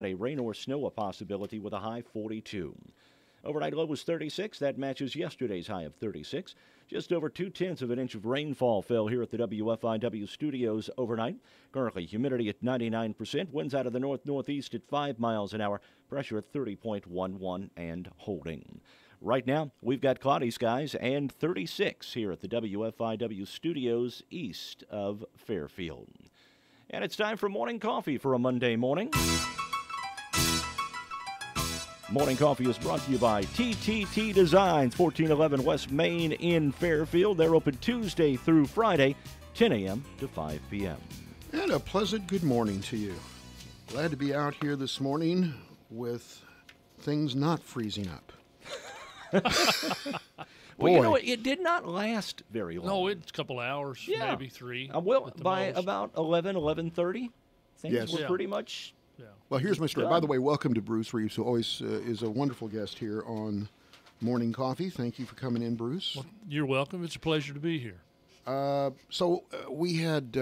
A rain or snow a possibility with a high 42. Overnight low was 36. That matches yesterday's high of 36. Just over 2/10 of an inch of rainfall fell here at the WFIW studios overnight. Currently, humidity at 99%. Winds out of the north-northeast at 5 miles an hour. Pressure at 30.11 and holding. Right now, we've got cloudy skies and 36 here at the WFIW studios east of Fairfield. And it's time for morning coffee for a Monday morning. Morning Coffee is brought to you by TTT Designs, 1411 West Main in Fairfield. They're open Tuesday through Friday, 10 a.m. to 5 p.m. And a pleasant good morning to you. Glad to be out here this morning with things not freezing up. Well, you know, it did not last very long. No, it's a couple hours, maybe 3. Well, by most. About 11:30, things were pretty much... Yeah. Well, here's my story. By the way, welcome to Bruce Reeves, who always is a wonderful guest here on Morning Coffee. Thank you for coming in, Bruce. Well, you're welcome. It's a pleasure to be here. We had,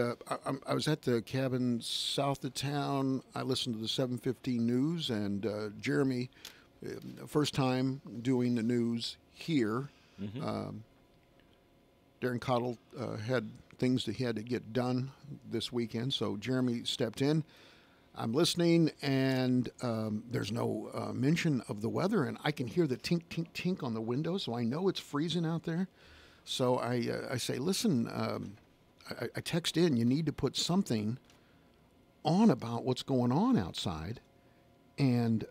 I was at the cabin south of town. I listened to the 7:15 news, and Jeremy, first time doing the news here. Mm-hmm. Darren Cottle had things that he had to get done this weekend, so Jeremy stepped in. I'm listening, and there's no mention of the weather, and I can hear the tink, tink, tink on the window, so I know it's freezing out there. So I say, listen, I text in, you need to put something on about what's going on outside. And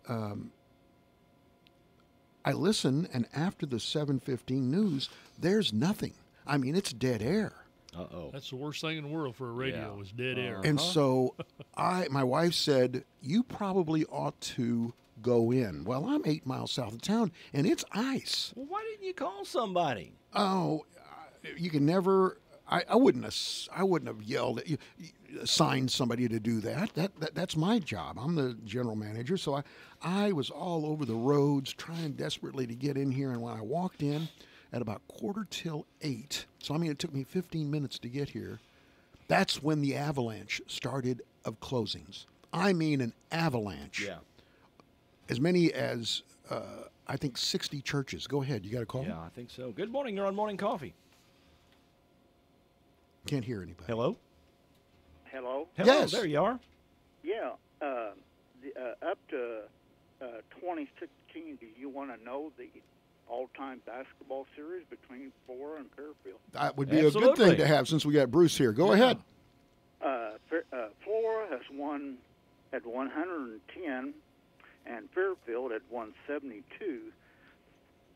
I listen, and after the 7:15 news, there's nothing. I mean, it's dead air. Uh-oh. That's the worst thing in the world for a radio is dead air. And so my wife said, you probably ought to go in. Well, I'm 8 miles south of town, and it's ice. Well, why didn't you call somebody? Oh, you can never. I wouldn't have yelled at you, assigned somebody to do that. That's my job. I'm the general manager, so I was all over the roads trying desperately to get in here, and when I walked in at about 7:45, so I mean it took me 15 minutes to get here, that's when the avalanche started of closings. I mean an avalanche. Yeah. As many as, I think, 60 churches. Go ahead. You got a call? Yeah, I think so. Good morning. You're on Morning Coffee. Can't hear anybody. Hello? Hello? Hello, Yes. there you are. Yeah. Up to 2016, do you want to know the all-time basketball series between Flora and Fairfield? That would be a good Absolutely. thing to have since we got Bruce here. Go ahead. Flora had 110, and Fairfield had 172.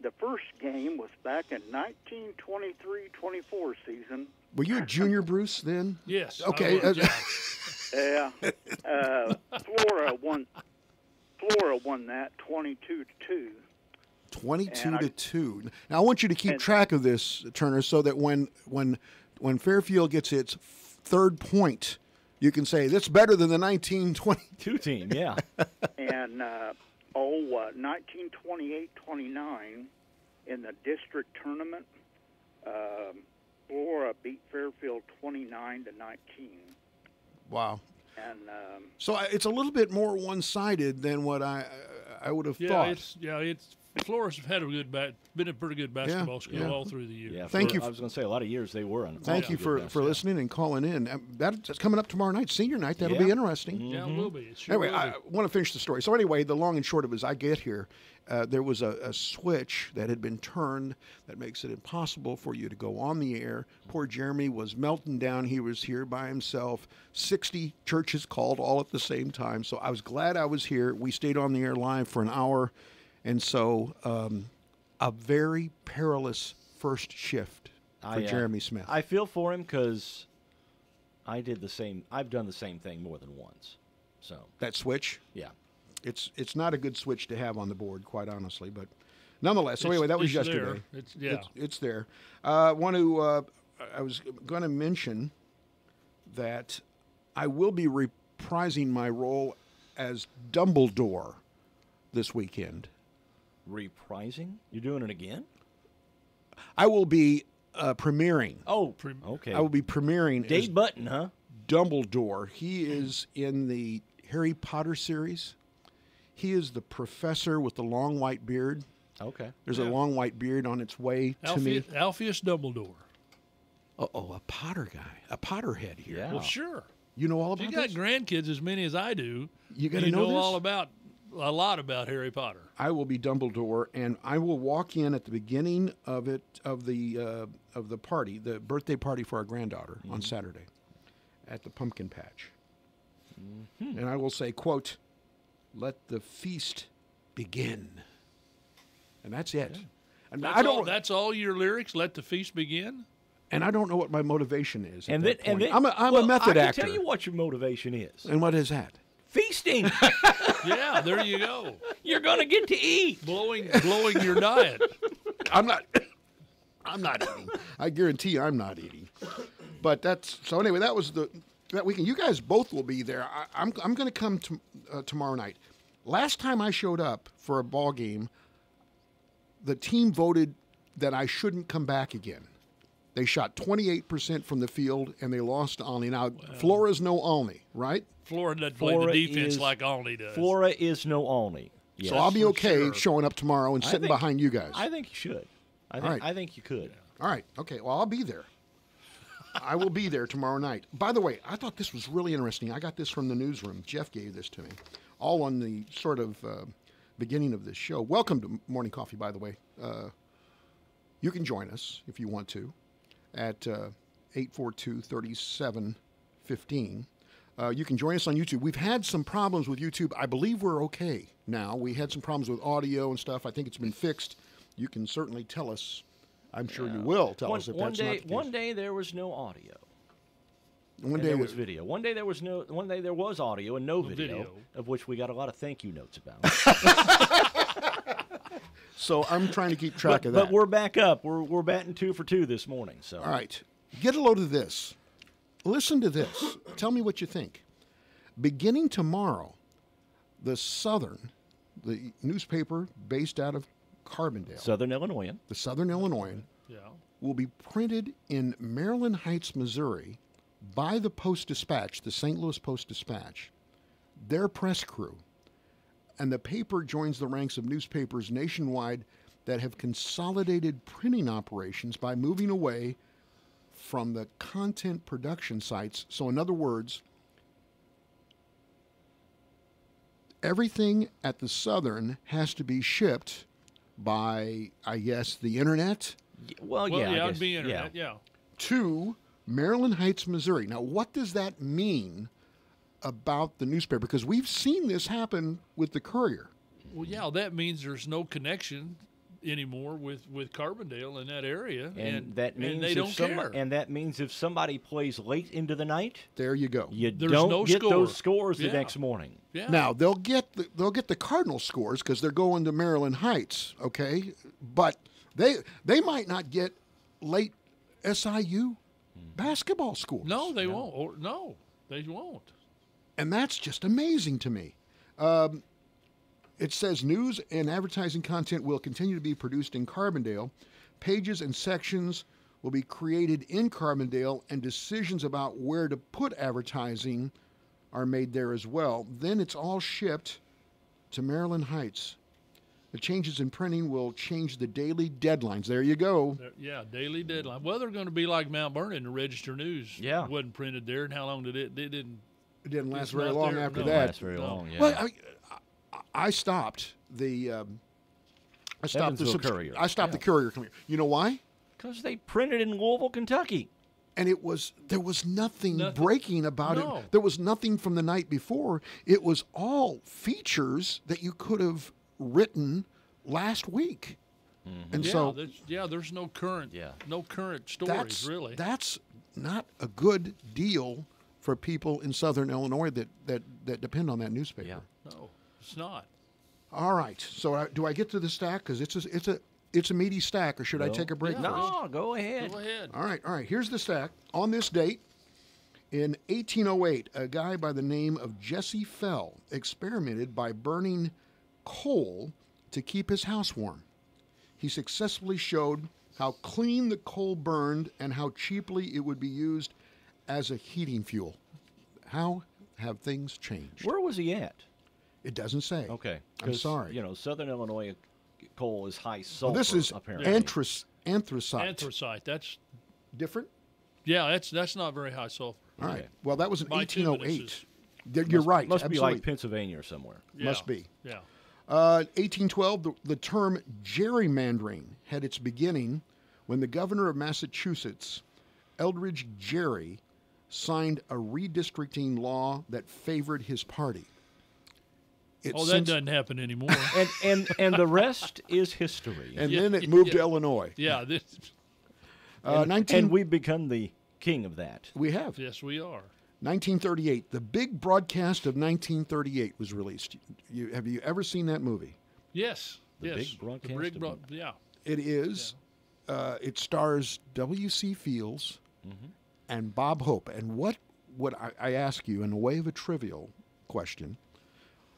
The first game was back in 1923-24 season. Were you a junior, Bruce, then? Yes. Okay. Yeah. Flora won that 22-2. 22-2. Now I want you to keep track of this, Turner, so that when Fairfield gets its third point, you can say that's better than the 1922 team. Yeah. And 1928-29 in the district tournament, Flora beat Fairfield 29-19. Wow. And so it's a little bit more one-sided than what I would have thought. It's Flora's have had been a pretty good basketball school all through the year. Yeah, Thank you. I was going to say a lot of years they were. Thank you for listening and calling in. That's coming up tomorrow night, senior night. That'll be interesting. Yeah, it will be. It sure Anyway, will I want to finish the story. So anyway, the long and short of it is I get here. There was a switch that had been turned that makes it impossible for you to go on the air. Poor Jeremy was melting down. He was here by himself. 60 churches called all at the same time. So I was glad I was here. We stayed on the air live for an hour. And so a very perilous first shift for Jeremy Smith. I feel for him because I did the same. I've done the same thing more than once. So that switch? Yeah. It's not a good switch to have on the board, quite honestly, but nonetheless. So anyway, that was yesterday. It's there. I was going to mention that I will be reprising my role as Dumbledore this weekend. Reprising? You're doing it again? I will be premiering. Oh, okay. I will be premiering Dave as Button, huh? Dumbledore. He is in the Harry Potter series. He is the professor with the long white beard. Okay. There's a long white beard on its way to me. Alpheus Dumbledore. Uh-oh, a Potter guy, a Potterhead here. Yeah. Well, sure. You know all If about you got this? grandkids as many as I do, You gotta know this? a lot about Harry Potter. I will be Dumbledore, and I will walk in at the beginning of the party, the birthday party for our granddaughter on Saturday, at the pumpkin patch, and I will say, "quote, let the feast begin," and that's it. And That's all your lyrics. Let the feast begin. And I don't know what my motivation is. And at then, that point. I'm a method I actor. can tell you what your motivation is. And what is that? Feasting. Yeah, there you go. You're going to get to eat. Blowing your diet. I'm not eating. I guarantee I'm not eating. But so anyway, that was that weekend. You guys both will be there. I'm going to come tomorrow night. Last time I showed up for a ball game, the team voted that I shouldn't come back again. They shot 28% from the field, and they lost to Olney. Now, Flora's no Olney, right? Flora doesn't play the defense like Olney does. Flora is no Olney. Yes. So I'll be okay sure. showing up tomorrow and sitting behind you guys. I think you should. right. I think you could. All right. Okay. Well, I'll be there. I will be there tomorrow night. By the way, I thought this was really interesting. I got this from the newsroom. Jeff gave this to me, all on the sort of beginning of this show. Welcome to Morning Coffee, by the way. You can join us if you want to at 842-3715. You can join us on YouTube. We've had some problems with YouTube. I believe we're okay now. We had some problems with audio and stuff. I think it's been fixed. You can certainly tell us. I'm sure you will tell us if that's not the case. One day there was no audio. One And day there was video. One day there was audio and no video, of which we got a lot of thank you notes about. So I'm trying to keep track of that. But we're back up. We're batting 2 for 2 this morning. So All right. Get a load of this. Listen to this. Tell me what you think. Beginning tomorrow, the Southern, the newspaper based out of Carbondale, Southern Illinoisan. the Southern Illinoisan, will be printed in Maryland Heights, Missouri by the Post-Dispatch, the St. Louis Post-Dispatch, their press crew. And the paper joins the ranks of newspapers nationwide that have consolidated printing operations by moving away from the content production sites. So in other words, everything at the Southern has to be shipped by, I guess, the internet Well, Well, yeah, I it'd guess, be internet, yeah. to Maryland Heights, Missouri. Now, what does that mean about the newspaper? Because we've seen this happen with the Courier. Well, yeah, that means there's no connection anymore with Carbondale in that area, And that means and they if don't care. And that means if somebody plays late into the night, There you go. you There's don't no get score. those scores the Yeah. next morning. Yeah. Now they'll get the Cardinal scores because they're going to Maryland Heights, okay? But they might not get late SIU basketball scores. no, they won't. Or, no, they won't. And that's just amazing to me. It says news and advertising content will continue to be produced in Carbondale. Pages and sections will be created in Carbondale, and decisions about where to put advertising are made there as well. Then it's all shipped to Maryland Heights. The changes in printing will change the daily deadlines. There you go. Yeah, daily deadline. Well, they're going to be like Mount Vernon. The Register News Yeah. wasn't printed there. And how long did it? They didn't. It didn't last It's very not long there, after no. that. That's very No. long. Yeah. Well, I stopped the. I stopped the Evansville Courier. I stopped the Courier. You know why? Because they printed in Louisville, Kentucky. And there was nothing breaking about No. it. There was nothing from the night before. It was all features that you could have written last week. And Yeah, so there's no current. Yeah. No current stories really. that's not a good deal for people in Southern Illinois that depend on that newspaper. Yeah. No, it's not. All right. So do I get to the stack? Because it's a meaty stack, or should I take a break first? No, go ahead. Go ahead. All right. Here's the stack. On this date, in 1808, a guy by the name of Jesse Fell experimented by burning coal to keep his house warm. He successfully showed how clean the coal burned and how cheaply it would be used as a heating fuel. How have things changed? Where was he at? It doesn't say. Okay. I'm 'Cause, sorry. You know, Southern Illinois coal is high Well, sulfur. this is apparently. anthracite. Anthracite. That's Different? that's not very high sulfur. All right. Okay. Well, that was in Bituminous 1808. is- You're right. Must be absolutely. like Pennsylvania or somewhere. Must Yeah, be. Yeah. 1812, the term gerrymandering had its beginning when the governor of Massachusetts, Eldridge Gerry, signed a redistricting law that favored his party. It Oh, that since- doesn't happen anymore. And the rest is history. And Yeah, then it moved to yeah. Illinois. yeah. This, 19 and we've become the king of that. we have. yes, we are. 1938, the big broadcast of 1938 was released. Have you ever seen that movie? Yes. The yes. big broadcast of- Yeah. It is. It stars W.C. Fields and Bob Hope. And what I ask you in the way of a trivial question,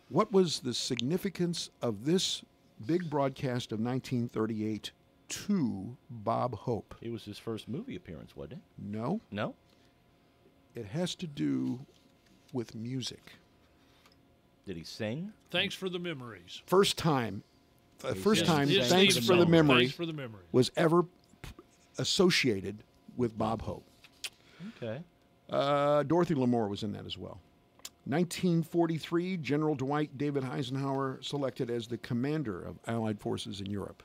what was the significance of this big broadcast of 1938 to Bob Hope? It was his first movie appearance, wasn't it? No, No? it has to do with music. Did he sing? Thanks for the memories. First time, first Yes, time, his thanks theme for the song. memory, Thanks for the memory. was ever associated with Bob Hope. Okay. Dorothy Lamour was in that as well. 1943, General Dwight David Eisenhower selected as the commander of Allied forces in Europe.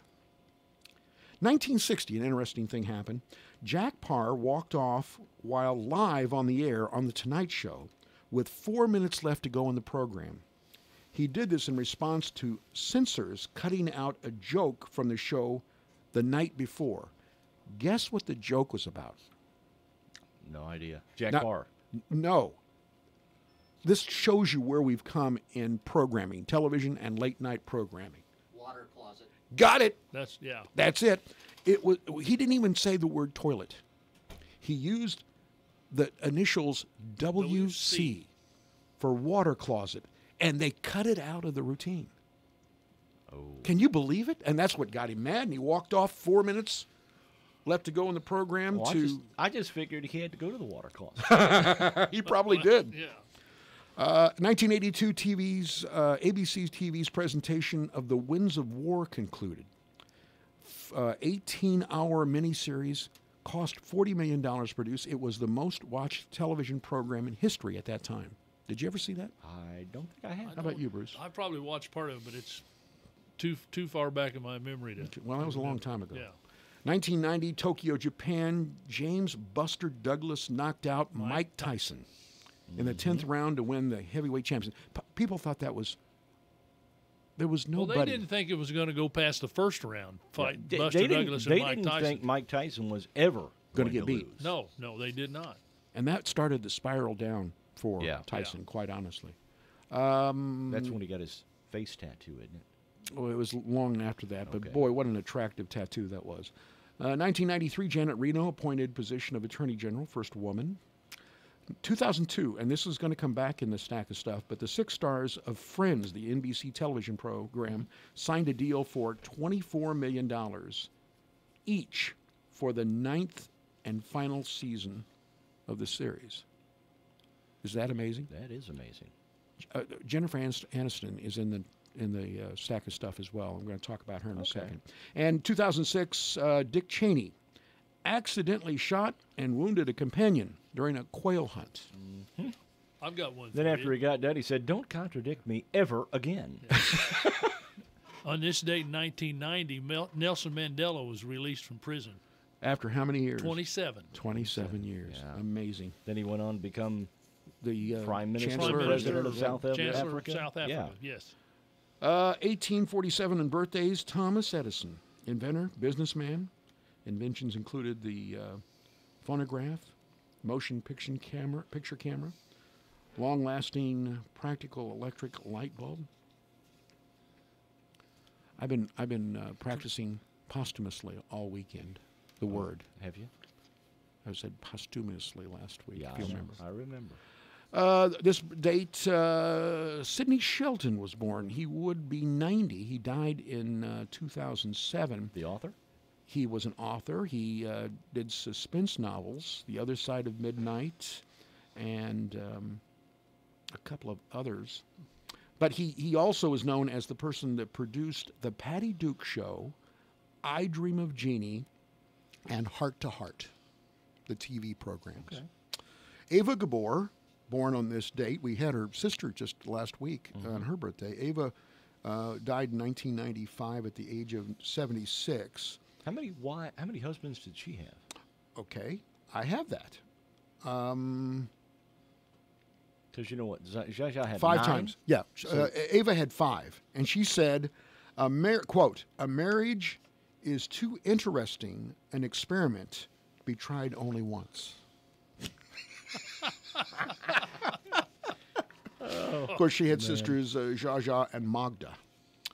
1960, an interesting thing happened. Jack Parr walked off while live on the air on The Tonight Show with 4 minutes left to go in the program. He did this in response to censors cutting out a joke from the show the night before. Guess what the joke was about? No idea. Jack Now- Parr. No. This shows you where we've come in programming, television and late night programming. Water closet. Got it. That's yeah. That's it. It was. He didn't even say the word toilet. He used the initials WC for water closet, and they cut it out of the routine. Oh. Can you believe it? And that's what got him mad. And he walked off 4 minutes left to go in the program. Well, to I just figured he had to go to the water closet. he probably did. Yeah. 1982 ABC's TV's presentation of The Winds of War concluded. 18-hour miniseries cost $40 million to produce. It was the most watched television program in history at that time. Did you ever see that? I don't think I have. How about you, Bruce? I probably watched part of it, but it's too far back in my memory to. Well, that was a long time ago. Yeah. 1990, Tokyo, Japan. James Buster Douglas knocked out Mike Tyson in the 10th round to win the heavyweight championship. People thought that was. There was Well, nobody. they didn't think it was going to go past the first round fight. Buster They Douglas didn't, and Mike didn't Tyson. think Mike Tyson was ever Gonna going get to beat. lose. No, they did not. And that started the spiral down for Yeah. Tyson, quite honestly. That's when he got his face tattoo, isn't it? Well, it was long after that, but Okay. boy, what an attractive tattoo that was. 1993, Janet Reno appointed position of Attorney General, first woman. 2002, and this is going to come back in the stack of stuff, but the 6 stars of Friends, the NBC television program, signed a deal for $24 million each for the 9th and final season of the series. Is that amazing? That is amazing. Jennifer Aniston is in the stack of stuff as well. I'm going to talk about her in a second. And 2006, Dick Cheney accidentally shot and wounded a companion during a quail hunt. I've got one. Then for after you. he got done, he said, "Don't contradict me ever again." On this date in 1990, Nelson Mandela was released from prison. After how many years? 27. 27 years. Yeah. Amazing. Then he went on to become The Prime Minister, Chancellor, President of South Chancellor Africa. of South Africa. Yeah. Yes. 1847 in birthdays, Thomas Edison, inventor, businessman. Inventions included the phonograph, motion picture camera, long-lasting practical electric light bulb. I've been practicing posthumously all weekend. The word. Have you? I said posthumously last week. Yeah, if you remember. I remember. This date, Sidney Shelton was born. He would be 90. He died in 2007. The author? He was an author. He did suspense novels, The Other Side of Midnight, and a couple of others. But he also is known as the person that produced The Patty Duke Show, I Dream of Jeannie, and Heart to Heart, the TV programs. Okay. Ava Gabor, born on this date. We had her sister just last week on her birthday. Ava died in 1995 at the age of 76. How many husbands did she have? Okay, I have that. Because you know what, Zsa had 5 9? times. Yeah. Ava had 5. And she said, quote, "A marriage is too interesting an experiment to be tried only once." Of course, she had sisters Zsa and Magda.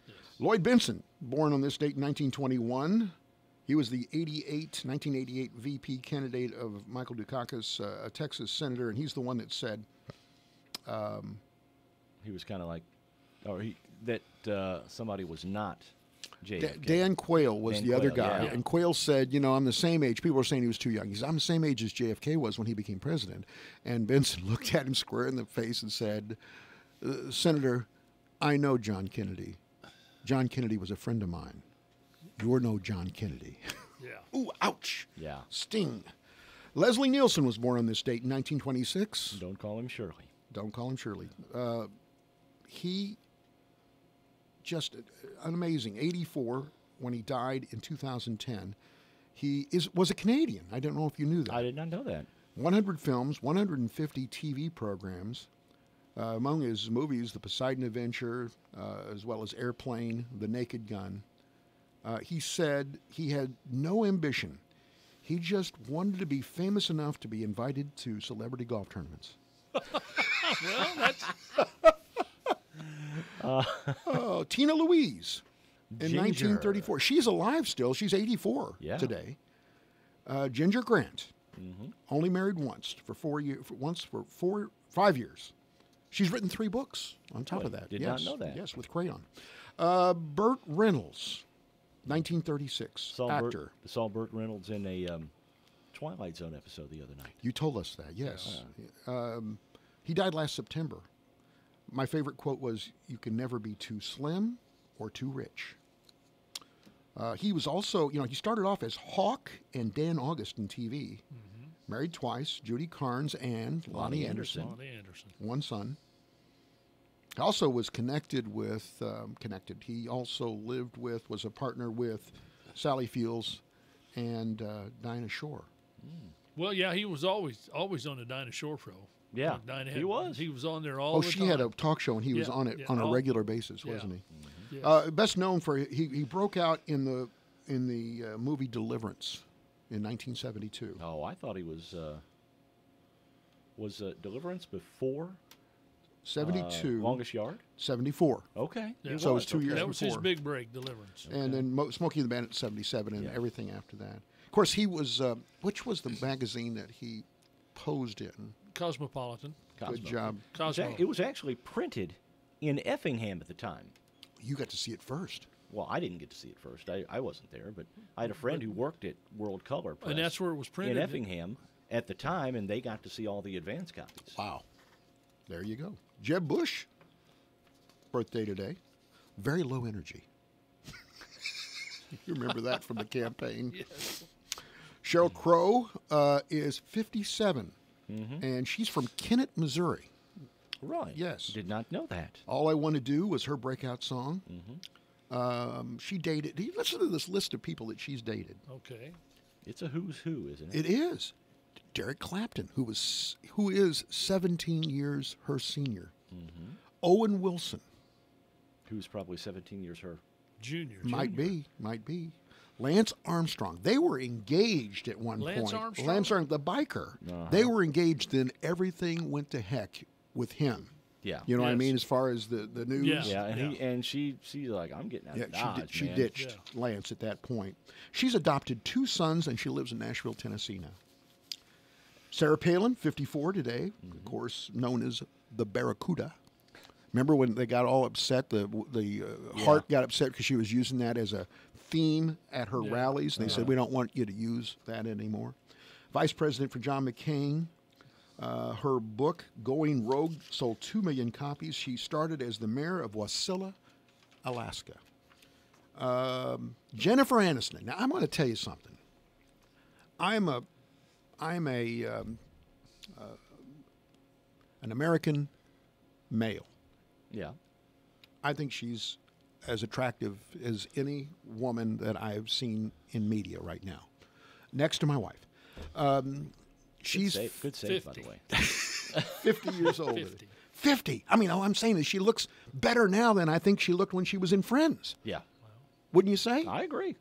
Yes. Lloyd Benson, born on this date in 1921. He was the 1988 VP candidate of Michael Dukakis, a Texas senator, and he's the one that said, he was kind of like, somebody was not JFK. Dan Quayle was Dan the other Quayle, guy, yeah. and Quayle said, I'm the same age. People were saying he was too young. He said, I'm the same age as JFK was when he became president. And Benson looked at him square in the face and said, Senator, I know John Kennedy. John Kennedy was a friend of mine. You're no John Kennedy. Yeah. Ooh, ouch. Yeah. Sting. Leslie Nielsen was born on this date in 1926. Don't call him Shirley. Don't call him Shirley. He just amazing. 84 when he died in 2010. He was a Canadian. I don't know if you knew that. I did not know that. 100 films, 150 TV programs. Among his movies, The Poseidon Adventure, as well as Airplane, The Naked Gun. He said he had no ambition. He just wanted to be famous enough to be invited to celebrity golf tournaments. Well, that's Tina Louise in Ginger. 1934. She's alive still. She's 84 Yeah. today. Ginger Grant, only married once for 4 years. For 5 years. She's written 3 books on top Boy, of that. did yes, not know that. Yes, with crayon. Burt Reynolds, 1936, actor. Saw Burt Reynolds in a Twilight Zone episode the other night. You told us that, yes. He died last September. My favorite quote was, "You can never be too slim or too rich." He was also, he started off as Hawk and Dan August in TV. Married twice, Judy Carnes and Lonnie Anderson. Lonnie Anderson. One son. He also was connected with, he also was a partner with Sally Fields and Dinah Shore. Well, yeah, he was always on the Dinah Shore show. Yeah, Dinah he was. He was on there all the time. She had a talk show, and he was Yeah, on it yeah, on a regular basis, yeah. wasn't he? Yes. Best known for he broke out in the movie Deliverance in 1972. Oh, I thought he was Deliverance before 72, Longest Yard. 74, Okay. Yeah. he So it's 2 okay. years That was his before. big break, Deliverance. and then Smokey and the Bandit 77, and Yeah. everything after that. Of course, he was. Which was the magazine that he posed in? Cosmopolitan. Cosmo. Good job. Cosmo. It was actually printed in Effingham at the time. You got to see it first. Well, I didn't get to see it first. I wasn't there, but I had a friend who worked at World Color Press And that's where it was in printed. Effingham at the time, and they got to see all the advance copies. Wow. There you go. Jeb Bush, birthday today. Very low energy. You remember that from the campaign? Yes. Sheryl Crow is 57, and she's from Kennett, Missouri. Right. Yes. Did not know that. All I Want to Do was her breakout song. She dated. Listen to this list of people that she's dated. Okay. It's a who's who, isn't it? It is Derek Clapton, who is 17 years her senior. Owen Wilson, Who's probably 17 years her. Junior. might be. Lance Armstrong. They were engaged at one Lance point. Armstrong? Lance Armstrong, the biker. They were engaged. Then everything went to heck with him. Yeah. You know what I Yes. mean, as far as the news. Yeah. Yeah, and she's like, I'm getting out Yeah, of Dodge, she man. ditched Lance at that point. She's adopted 2 sons, and she lives in Nashville, Tennessee now. Sarah Palin, 54 today, of course, known as the Barracuda. Remember when they got all upset? The Hart got upset because she was using that as a theme at her rallies. They said, we don't want you to use that anymore. Vice President for John McCain. Her book, Going Rogue, sold 2 million copies. She started as the mayor of Wasilla, Alaska. Jennifer Aniston. Now, I'm going to tell you something. I'm an American male. Yeah. I think she's as attractive as any woman that I've seen in media right now, next to my wife. She's good save, by 50. the way. 50 years old. 50. 50. I mean, all I'm saying is she looks better now than I think she looked when she was in Friends. Yeah, Wouldn't you say? I agree.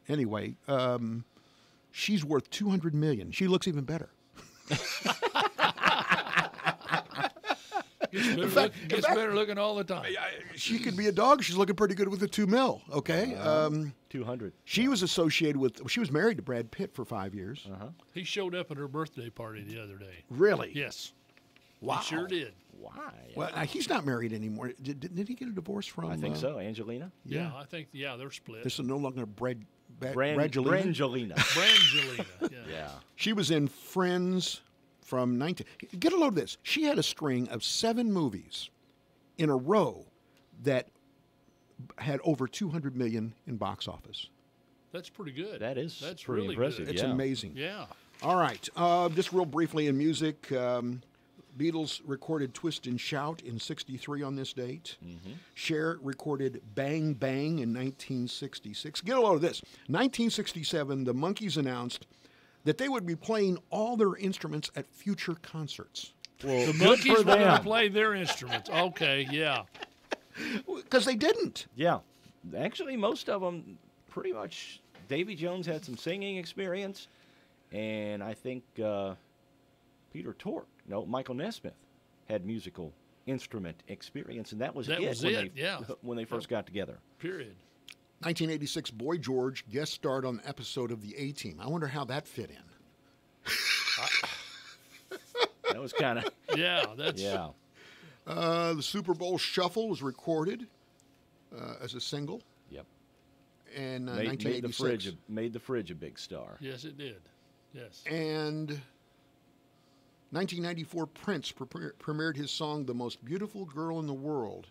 Anyway, she's worth $200 million. She looks even better. Gets better looking all the time. She could be a dog. She's looking pretty good with the $2 million. Okay. 200. She was associated with. She was married to Brad Pitt for 5 years. He showed up at her birthday party the other day. Really? Yes. Wow. He sure did. Why? Well, he's not married anymore. Did he get a divorce from? I think so. Angelina? Yeah, I think, they're split. This is no longer Brangelina. Brangelina. Brangelina. Yeah. She was in Friends from 19. Get a load of this. She had a string of 7 movies in a row that had over 200 million in box office. That's pretty good. That's That's pretty really impressive. good. It's Yeah. amazing. Yeah. All right. Just real briefly in music. Beatles recorded Twist and Shout in 63 on this date. Cher recorded Bang Bang in 1966. Get a load of this. 1967, the Monkees announced that they would be playing all their instruments at future concerts. Well, The good monkeys for were going to them. play their instruments. Okay, yeah. Because they didn't. Yeah. Actually, most of them pretty much. Davy Jones had some singing experience, and I think Michael Nesmith had musical instrument experience, and that was That it, was when it, yeah. when they first got together. Period. 1986, Boy George guest starred on an episode of The A-Team. I wonder how that fit in. That was kind of Yeah, that's yeah. The Super Bowl Shuffle was recorded as a single Yep. in Made 1986. made the fridge a big star. Yes, it did. Yes. And 1994, Prince premiered his song "The Most Beautiful Girl in the World"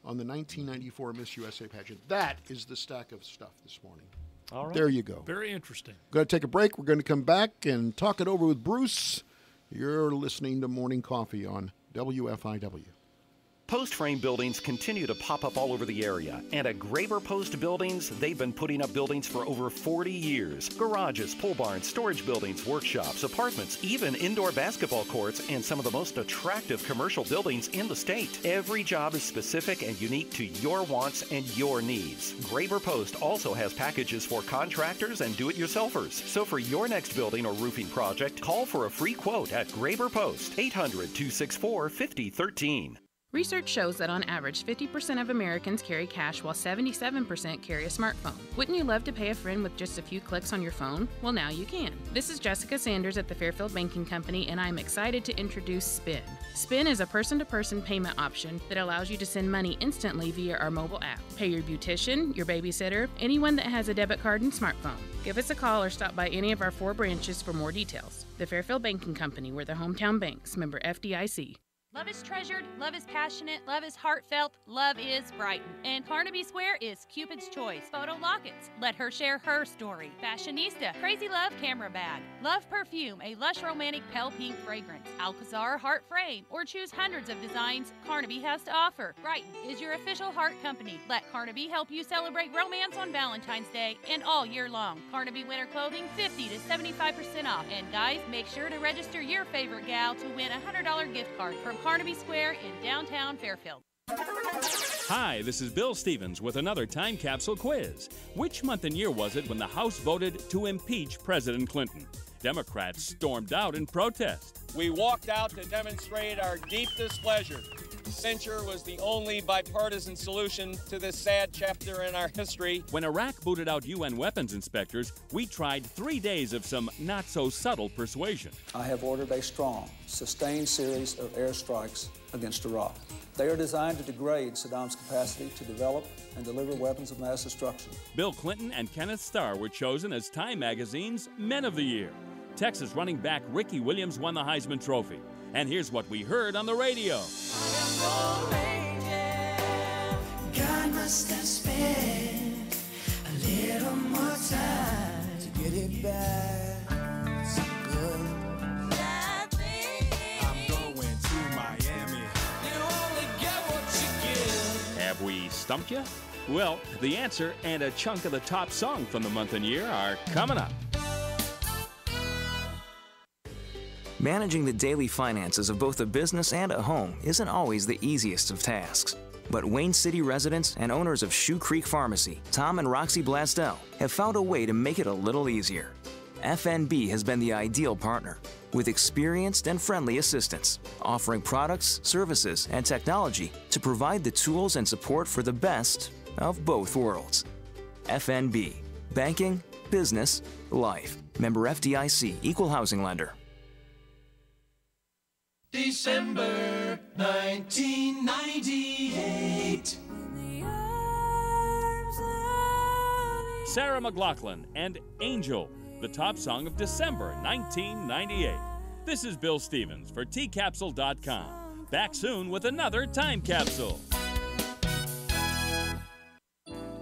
on the 1994 Miss USA pageant. That is the stack of stuff this morning. All right. There you go. Very interesting. Going to take a break. We're going to come back and talk it over with Bruce. You're listening to Morning Coffee on WFIW. Post frame buildings continue to pop up all over the area, and at Graber Post Buildings, they've been putting up buildings for over 40 years. Garages, pole barns, storage buildings, workshops, apartments, even indoor basketball courts, and some of the most attractive commercial buildings in the state. Every job is specific and unique to your wants and your needs. Graber Post also has packages for contractors and do-it-yourselfers. So for your next building or roofing project, call for a free quote at Graber Post, 800-264-5013. Research shows that on average, 50% of Americans carry cash while 77% carry a smartphone. Wouldn't you love to pay a friend with just a few clicks on your phone? Well, now you can. This is Jessica Sanders at the Fairfield Banking Company, and I'm excited to introduce Spin. Spin is a person-to-person payment option that allows you to send money instantly via our mobile app. Pay your beautician, your babysitter, anyone that has a debit card and smartphone. Give us a call or stop by any of our 4 branches for more details. The Fairfield Banking Company, we're the hometown banks, member FDIC. Love is treasured, love is passionate, love is heartfelt, love is Brighton. And Carnaby Square is Cupid's Choice. Photo lockets, let her share her story. Fashionista, Crazy Love camera bag. Love perfume, a lush romantic pale pink fragrance. Alcazar heart frame, or choose hundreds of designs Carnaby has to offer. Brighton is your official heart company. Let Carnaby help you celebrate romance on Valentine's Day and all year long. Carnaby winter clothing 50 to 75% off. And guys, make sure to register your favorite gal to win a $100 gift card from Carnaby Square in downtown Fairfield. Hi, this is Bill Stevens with another time capsule quiz. Which month and year was it when the House voted to impeach President Clinton? Democrats stormed out in protest. We walked out to demonstrate our deep displeasure. Censure was the only bipartisan solution to this sad chapter in our history. When Iraq booted out UN weapons inspectors, we tried 3 days of some not-so-subtle persuasion. I have ordered a strong, sustained series of airstrikes against Iraq. They are designed to degrade Saddam's capacity to develop and deliver weapons of mass destruction. Bill Clinton and Kenneth Starr were chosen as Time Magazine's Men of the Year. Texas running back Ricky Williams won the Heisman Trophy. And here's what we heard on the radio. God must have spent a little more time to get it back. So good. I'm going to Miami. You only get what you give. Have we stumped you? Well, the answer and a chunk of the top song from the month and year are coming up. Managing the daily finances of both a business and a home isn't always the easiest of tasks. But Wayne City residents and owners of Shoe Creek Pharmacy, Tom and Roxy Blasdell, have found a way to make it a little easier. FNB has been the ideal partner, with experienced and friendly assistants, offering products, services, and technology to provide the tools and support for the best of both worlds. FNB, banking, business, life. Member FDIC, equal housing lender. December 1998. Sarah McLachlan and Angel, the top song of December 1998. This is Bill Stevens for tcapsule.com. Back soon with another Time Capsule.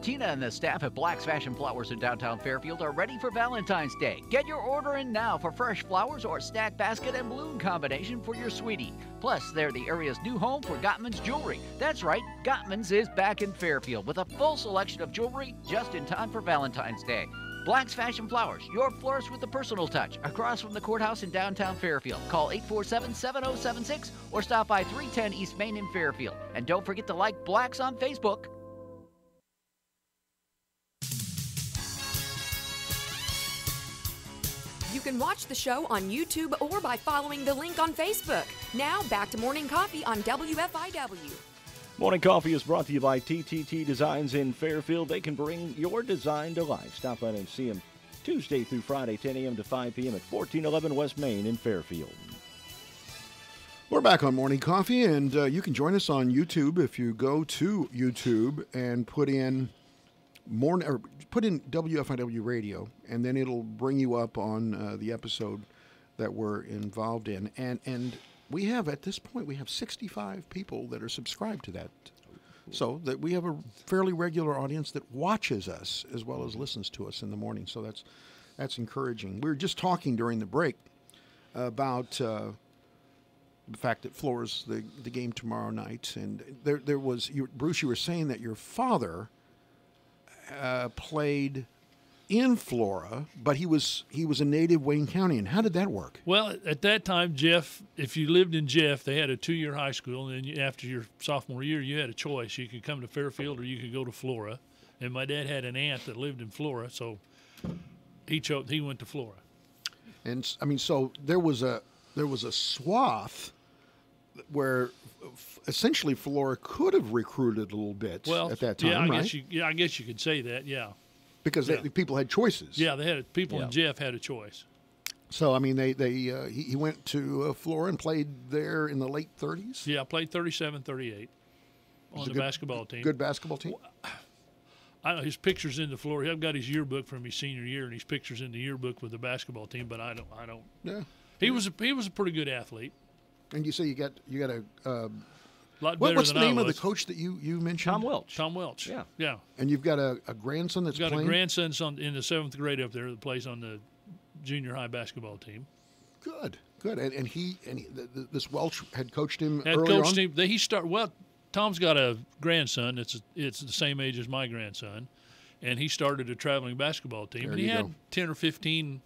Tina and the staff at Black's Fashion Flowers in downtown Fairfield are ready for Valentine's Day. Get your order in now for fresh flowers or stack basket and balloon combination for your sweetie. Plus, they're the area's new home for Gottman's Jewelry. That's right, Gottman's is back in Fairfield with a full selection of jewelry just in time for Valentine's Day. Black's Fashion Flowers, your florist with the personal touch, across from the courthouse in downtown Fairfield. Call 847-7076 or stop by 310 East Main in Fairfield. And don't forget to like Black's on Facebook. You can watch the show on YouTube or by following the link on Facebook. Now, back to Morning Coffee on WFIW. Morning Coffee is brought to you by TTT Designs in Fairfield. They can bring your design to life. Stop by and see them Tuesday through Friday, 10 a.m. to 5 p.m. at 1411 West Main in Fairfield. We're back on Morning Coffee, and you can join us on YouTube if you go to YouTube and put in WFIW Radio, and then it'll bring you up on the episode that we're involved in. And we have, at this point, we have 65 people that are subscribed to that. So that we have a fairly regular audience that watches us as well as listens to us in the morning. So that's encouraging. We were just talking during the break about the fact that Flora's the game tomorrow night. And there was, Bruce, you were saying that your father played in Flora, but he was a native Wayne County. And how did that work? Well, at that time, Jeff, if you lived in Jeff, they had a 2-year high school, and then after your sophomore year, you had a choice. You could come to Fairfield or you could go to Flora. And my dad had an aunt that lived in Flora, so he went to Flora. And I mean, so there was a swath where essentially Flora could have recruited a little bit at that time, right? I guess you could say that, yeah. Because people had choices. Yeah, they had people in Jeff had a choice. So I mean, he went to Flora and played there in the late 30s. Yeah, played 37-38 on the basketball team. Good basketball team. I know his pictures in the Flora. I've got his yearbook from his senior year, and his pictures in the yearbook with the basketball team. But I don't. Yeah. He was a pretty good athlete. And you say you got a lot better what's than the name I of the was. coach that you mentioned? Tom Welch. Tom Welch. Yeah. And you've got a grandson that's got playing? a grandson in the 7th grade up there that plays on the junior high basketball team. Good. And this Welch had coached him Had earlier coached on? him. Tom's got a grandson. It's the same age as my grandson, and he started a traveling basketball team. There and he you had go. 10 or 15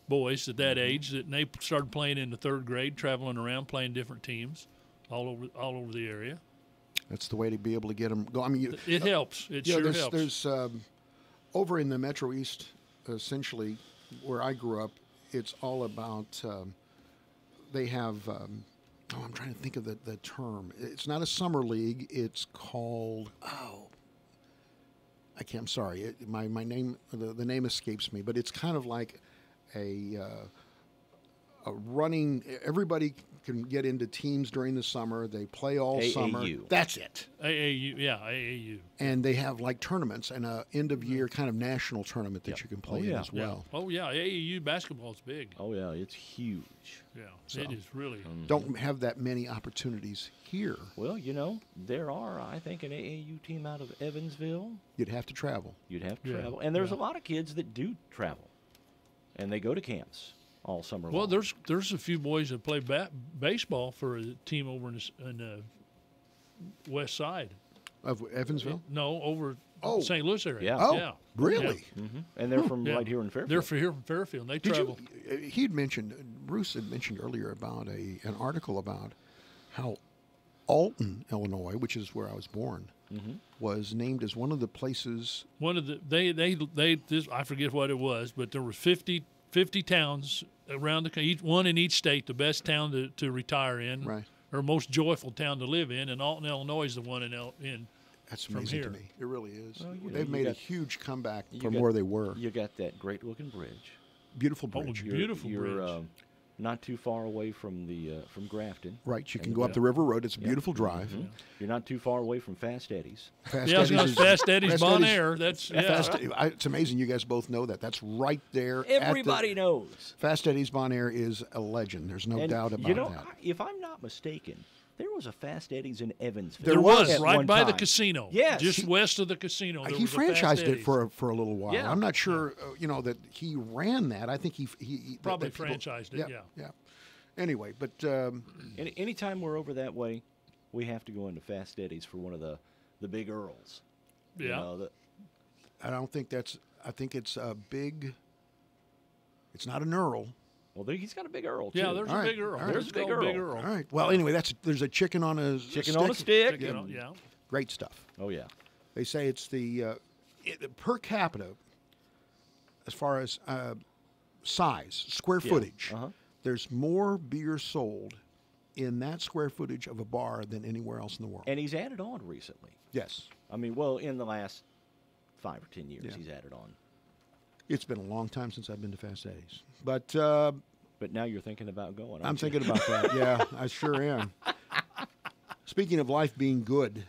boys at that age and they started playing in the 3rd grade, traveling around, playing different teams all over the area. That's the way to be able to get them go. I mean, it helps. It sure helps. There's over in the Metro East, essentially, where I grew up, it's all about. They have. I'm trying to think of the term. It's not a summer league. It's called. I'm sorry. My name. The name escapes me. But it's kind of like a running. Everybody can get into teams during the summer. They play all summer. AAU. That's it. AAU, yeah, AAU. And they have like tournaments and a end of year kind of national tournament that you can play in as well. Oh yeah, AAU basketball's big. Oh yeah, it's huge. Yeah, So, it is really. Don't have that many opportunities here. Well, there are, I think, an AAU team out of Evansville. You'd have to travel. You'd have to travel. And there's a lot of kids that do travel. And they go to camps all summer long. Well, there's a few boys that play baseball for a team over in the west side. Of Evansville? No, over St. Louis area. Yeah. Oh, yeah. really? Yeah. And they're from right here in Fairfield. They're here from Fairfield. They travel. Bruce had mentioned earlier about an article about how Alton, Illinois, which is where I was born, was named as one of the places. One of the this, I forget what it was, but there were 50 towns around the one in each state, the best town to retire in, right, or most joyful town to live in, and Alton, Illinois is the one in. That's from amazing here. to me. It really is. Well, They've made a huge comeback from where they were. You got that great looking bridge. Beautiful bridge. Beautiful you're, bridge. Not too far away from from Grafton. Right, you can go up the River Road. It's a beautiful drive. You're not too far away from Fast Eddie's. Fast I was going to Fast Eddie's Bon Eddie's- Air. That's it's amazing you guys both know that. That's right there. Everybody knows. Fast Eddie's Bon Air is a legend. There's no doubt about that. If I'm not mistaken, there was a Fast Eddie's in Evansville. There was at right one by the time. casino. Yes, just west of the casino. There He was a Fast franchised it Eddie's. for a little while. Yeah. I'm not sure, that he ran that. I think he Probably that people- franchised it. Yeah. Anyway, but anytime we're over that way, we have to go into Fast Eddie's for one of the Big Earls. You Yeah. know, I don't think that's. I think it's a big. It's not an Earl. Well, he's got a Big Earl too. Yeah, there's All a right. big Earl. All right. There's a big Earl. All right. Well, anyway, there's a chicken on a stick. Yeah. Great stuff. Oh yeah. They say it's the per capita, as far as size, square footage. There's more beer sold in that square footage of a bar than anywhere else in the world. And he's added on recently. Yes. I mean, well, in the last 5 or 10 years, he's added on. It's been a long time since I've been to Fast Eddie's, but now you're thinking about going. I'm aren't you? thinking about that. Yeah, I sure am. Speaking of life being good,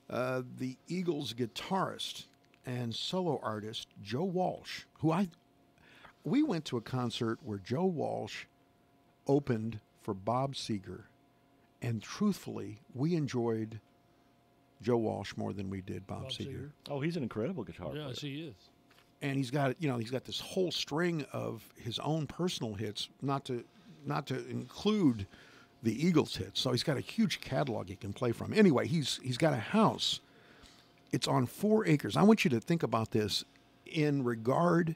the Eagles guitarist and solo artist Joe Walsh, we went to a concert where Joe Walsh opened for Bob Seger, and truthfully, we enjoyed Joe Walsh more than we did Bob Seger. Oh, he's an incredible guitar player. Yes, he is. And he's got this whole string of his own personal hits, not to include the Eagles hits. So he's got a huge catalog he can play from. Anyway, he's got a house. It's on 4 acres. I want you to think about this in regard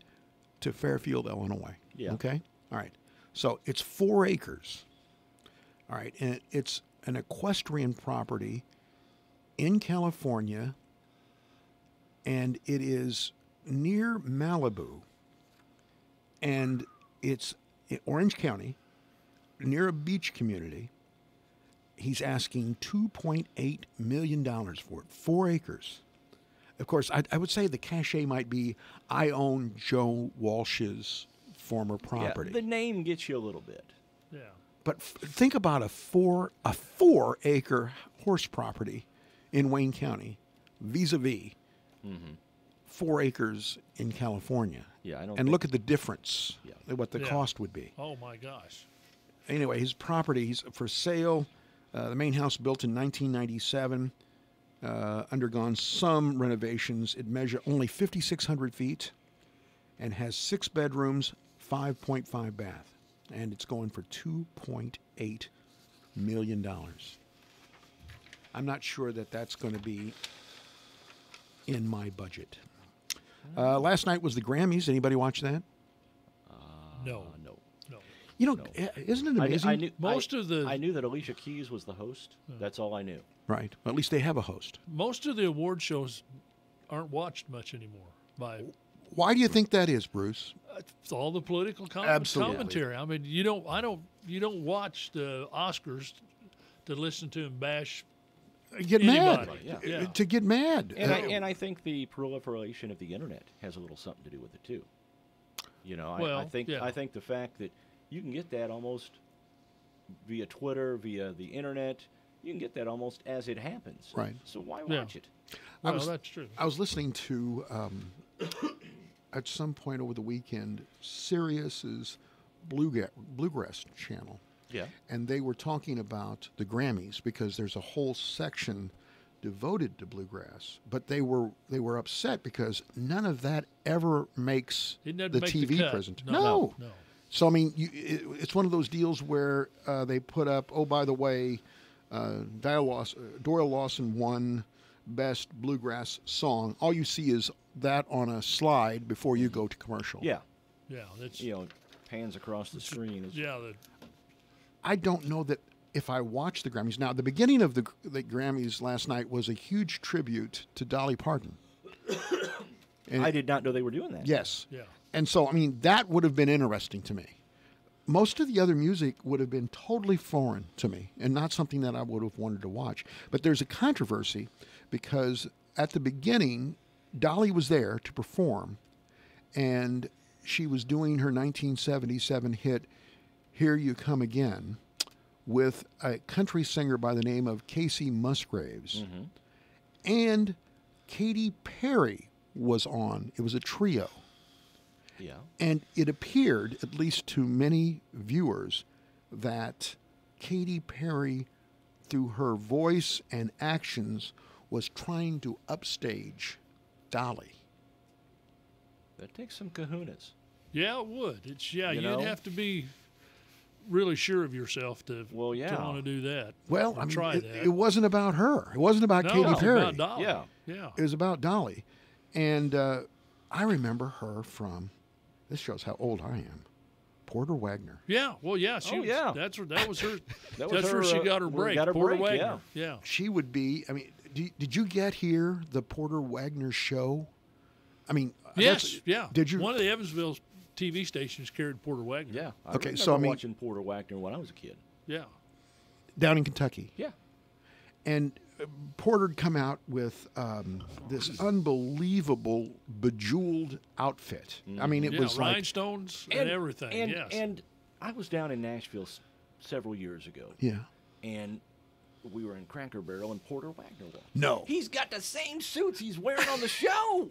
to Fairfield, Illinois. Yeah. Okay? All right. So it's 4 acres. All right. And it's an equestrian property in California, and it is near Malibu, and it's in Orange County, near a beach community. He's asking $2.8 million for it, 4 acres. Of course, I would say the cachet might be, I own Joe Walsh's former property. Yeah, the name gets you a little bit. Yeah. But think about a 4-acre horse property in Wayne County, vis-a-vis 4 acres in California. Yeah, I don't. And look at the difference, what the Yeah. cost would be. Oh my gosh. Anyway, his property, he's for sale. The main house built in 1997, undergone some renovations. It measures only 5,600 feet and has 6 bedrooms, 5.5 bath. And it's going for $2.8 million. I'm not sure that that's going to be in my budget. Last night was the Grammys. Anybody watch that? No. You know, isn't it amazing? I knew that Alicia Keys was the host. That's all I knew. Right. Well, at least they have a host. Most of the award shows aren't watched much anymore by. Why do you think that is, Bruce? It's all the political Absolutely. commentary. I mean, you don't watch the Oscars to listen to them bash. Get anybody. mad. Yeah. To get mad. And I think the proliferation of the internet has a little something to do with it too. You know, Well, I think yeah. I think the fact that you can get that almost via Twitter, via the internet. You can get that almost as it happens. Right. So why Yeah. watch it? Well, that's true. I was listening to, at some point over the weekend, Sirius's Bluegrass channel. Yeah. And they were talking about the Grammys because there's a whole section devoted to bluegrass. But they were upset because none of that ever makes It the doesn't make the TV cut. presentation. No. So, I mean, it's one of those deals where they put up, oh, by the way, Doyle Lawson won Best Bluegrass Song. All you see is that on a slide before you go to commercial. Yeah. Yeah, that's pans across the screen. I don't know that if I watch the Grammys. Now, the beginning of the Grammys last night was a huge tribute to Dolly Parton. I did not know they were doing that. Yes. Yeah. And so, I mean, that would have been interesting to me. Most of the other music would have been totally foreign to me and not something that I would have wanted to watch. But there's a controversy because at the beginning, Dolly was there to perform, and she was doing her 1977 hit, Here You Come Again, with a country singer by the name of Casey Musgraves. Mm-hmm. And Katy Perry was on. It was a trio. Yeah. And it appeared, at least to many viewers, that Katy Perry, through her voice and actions, was trying to upstage Dolly. That takes some kahunas. Yeah, it would. It's You you'd know? have to be really sure of yourself to yeah. to want to do that. Well, or I mean, try it, that. it wasn't about her. It wasn't about No, Katy it was Perry. about Dolly. Yeah. Yeah. It was about Dolly. And I remember her from, this shows how old I am, Porter Wagner. Yeah, well, yeah, Oh, yeah. that was her. That was that's her, where she got her where break. got her Porter break, Wagner. Yeah. She would be, I mean, did you get here the Porter Wagner show? I mean, Yes, yeah. Did you? One of the Evansville TV stations carried Porter Wagner. Yeah. I Okay, remember so, I mean- watching Porter Wagner when I was a kid. Yeah. Down in Kentucky. Yeah. And Porter'd come out with this unbelievable bejeweled outfit. I mean, it Yeah, was like, rhinestones and everything. And, yes. and I was down in Nashville several years ago. yeah. And we were in Cracker Barrel, and Porter Wagner walked. No. He's got the same suits he's wearing on the show.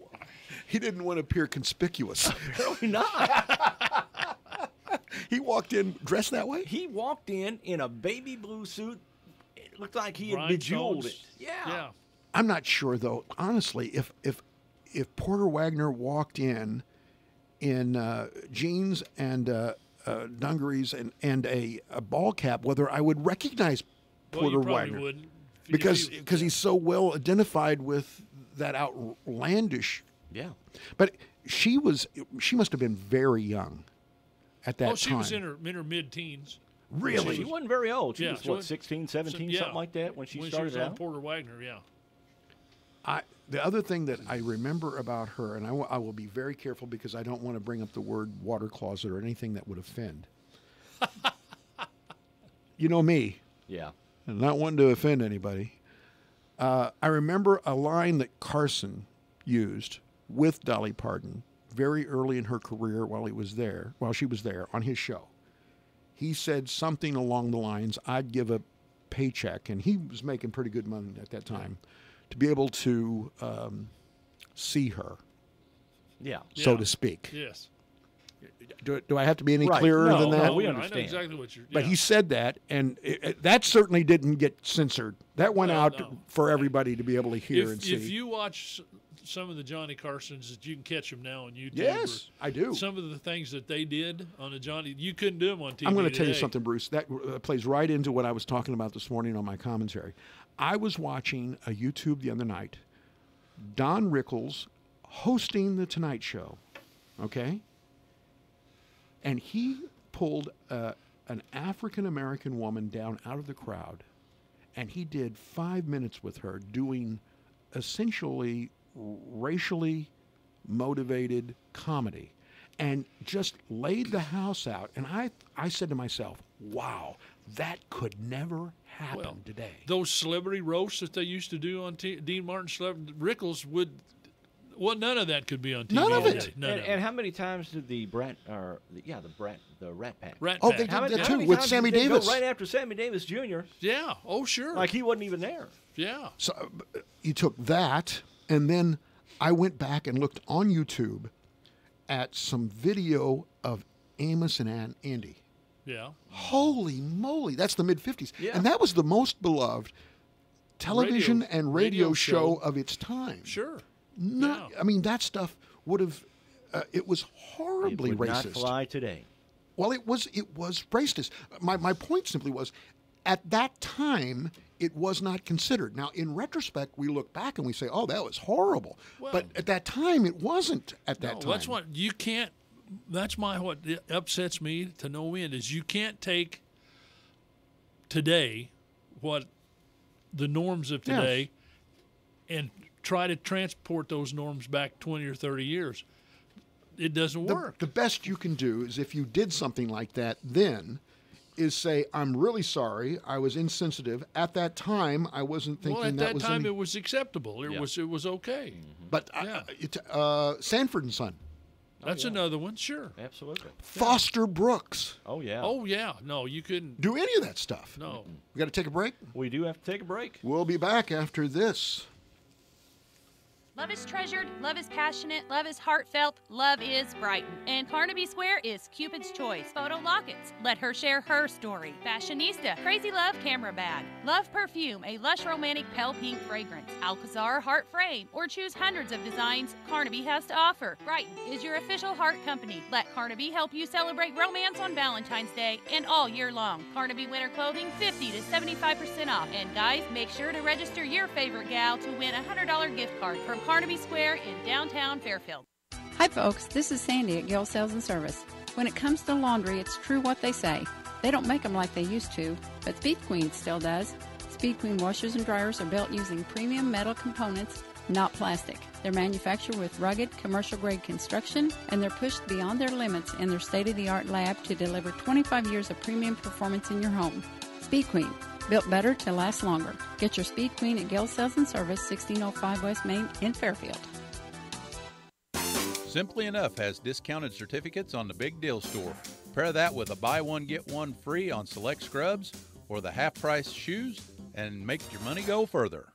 He didn't want to appear conspicuous. Apparently not. He walked in dressed that way? He walked in a baby blue suit. It looked like he had bejeweled it. Rhinestones. Yeah. Yeah. I'm not sure, though, honestly, if Porter Wagner walked in jeans and dungarees and a ball cap, whether I would recognize Well, Porter you probably Wagner. wouldn't. If Because he's so well identified with that outlandish. Yeah. But she must have been very young at that time. she was in her mid-teens. Really? She wasn't very old. She Yeah, was, she what, was- 16, 17, yeah. something like that when she was started on out? Porter Wagner, yeah. The other thing that I remember about her, and I will be very careful because I don't want to bring up the word water closet or anything that would offend. You know me. Yeah. And not wanting to offend anybody. I remember a line that Carson used with Dolly Parton very early in her career while she was there on his show. He said something along the lines, I'd give a paycheck, and he was making pretty good money at that time, to be able to see her, Yeah. so Yeah. to speak. Yes. Do I have to be any Right. clearer No, than that? no, we I know understand. exactly what you're. But yeah. he said that, and that certainly didn't get censored. That went No, out no. for everybody to be able to hear and if see. you watch some of the Johnny Carsons, that you can catch them now on YouTube. Yes, or I do. Some of the things that they did on the Johnny, you couldn't do them on TV. I'm going to tell you today. something, Bruce. That plays right into what I was talking about this morning on my commentary. I was watching a YouTube the other night, Don Rickles hosting The Tonight Show, okay? And he pulled an African-American woman down out of the crowd, and he did 5 minutes with her doing essentially racially motivated comedy and just laid the house out. And I said to myself, wow, that could never happen Well, today. Those celebrity roasts that they used to do on Dean Martin, Rickles would Well, none of that could be on TV. None of it. today. None of it. And how many times did the Rat Pack? Rat Oh, Pack. they did that how too many with times Sammy did they go Davis. right after Sammy Davis Jr.? Yeah. Oh, sure. Like he wasn't even there. Yeah. So you took that, and then I went back and looked on YouTube at some video of Amos and Andy. Yeah. Holy moly, that's the mid-'50s. Yeah. And that was the most beloved television and radio show show. of its time. Sure. Not, I mean, that stuff would have, it was horribly It would racist. not fly today. Well, it was racist. My point simply was, at that time, it was not considered. Now, in retrospect, we look back and we say, "Oh, that was horrible." Well, but at that time, it wasn't. At that time, That's what you can't. That's what upsets me to no end is you can't take today what the norms of today and try to transport those norms back 20 or 30 years. It doesn't work. The best you can do is if you did something like that then is say, I'm really sorry, I was insensitive. At that time, I wasn't thinking well, at that that was time any... it was acceptable. It was okay. But Sanford and Son. That's another one, sure. Absolutely. Foster Brooks. Oh, yeah. Oh, yeah. No, you couldn't do any of that stuff. No. We got to take a break? We do have to take a break. We'll be back after this. Love is treasured, love is passionate, love is heartfelt, love is Brighton. And Carnaby Square is Cupid's Choice. Photo Lockets, let her share her story. Fashionista, Crazy Love Camera Bag. Love Perfume, a lush romantic pale pink fragrance. Alcazar Heart Frame, or choose hundreds of designs Carnaby has to offer. Brighton is your official heart company. Let Carnaby help you celebrate romance on Valentine's Day and all year long. Carnaby winter clothing 50 to 75% off. And guys, make sure to register your favorite gal to win a $100 gift card from Carnaby Square in downtown Fairfield. Hi folks, this is Sandy at Gill Sales and Service. When it comes to laundry, it's true what they say. They don't make them like they used to, but Speed Queen still does. Speed Queen washers and dryers are built using premium metal components, not plastic. They're manufactured with rugged, commercial-grade construction, and they're pushed beyond their limits in their state-of-the-art lab to deliver 25 years of premium performance in your home. Speed Queen, built better to last longer. Get your Speed Queen at Gill Sales and Service, 1605 West Main in Fairfield. Simply Enough has discounted certificates on the Big Deal Store. Pair that with a buy one, get one free on select scrubs or the half-price shoes and make your money go further.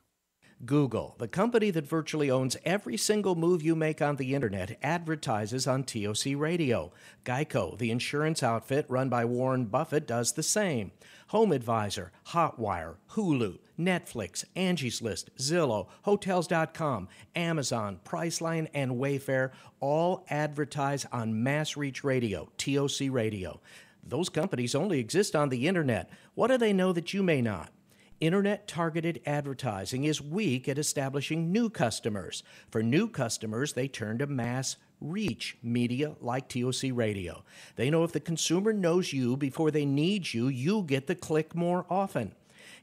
Google, the company that virtually owns every single move you make on the internet, advertises on TOC Radio. Geico, the insurance outfit run by Warren Buffett, does the same. Home Advisor, Hotwire, Hulu, Netflix, Angie's List, Zillow, Hotels.com, Amazon, Priceline, and Wayfair all advertise on Mass Reach Radio, TOC Radio. Those companies only exist on the internet. What do they know that you may not? Internet-targeted advertising is weak at establishing new customers. For new customers, they turn to Mass Reach media like TOC Radio. They know if the consumer knows you before they need you, you get the click more often.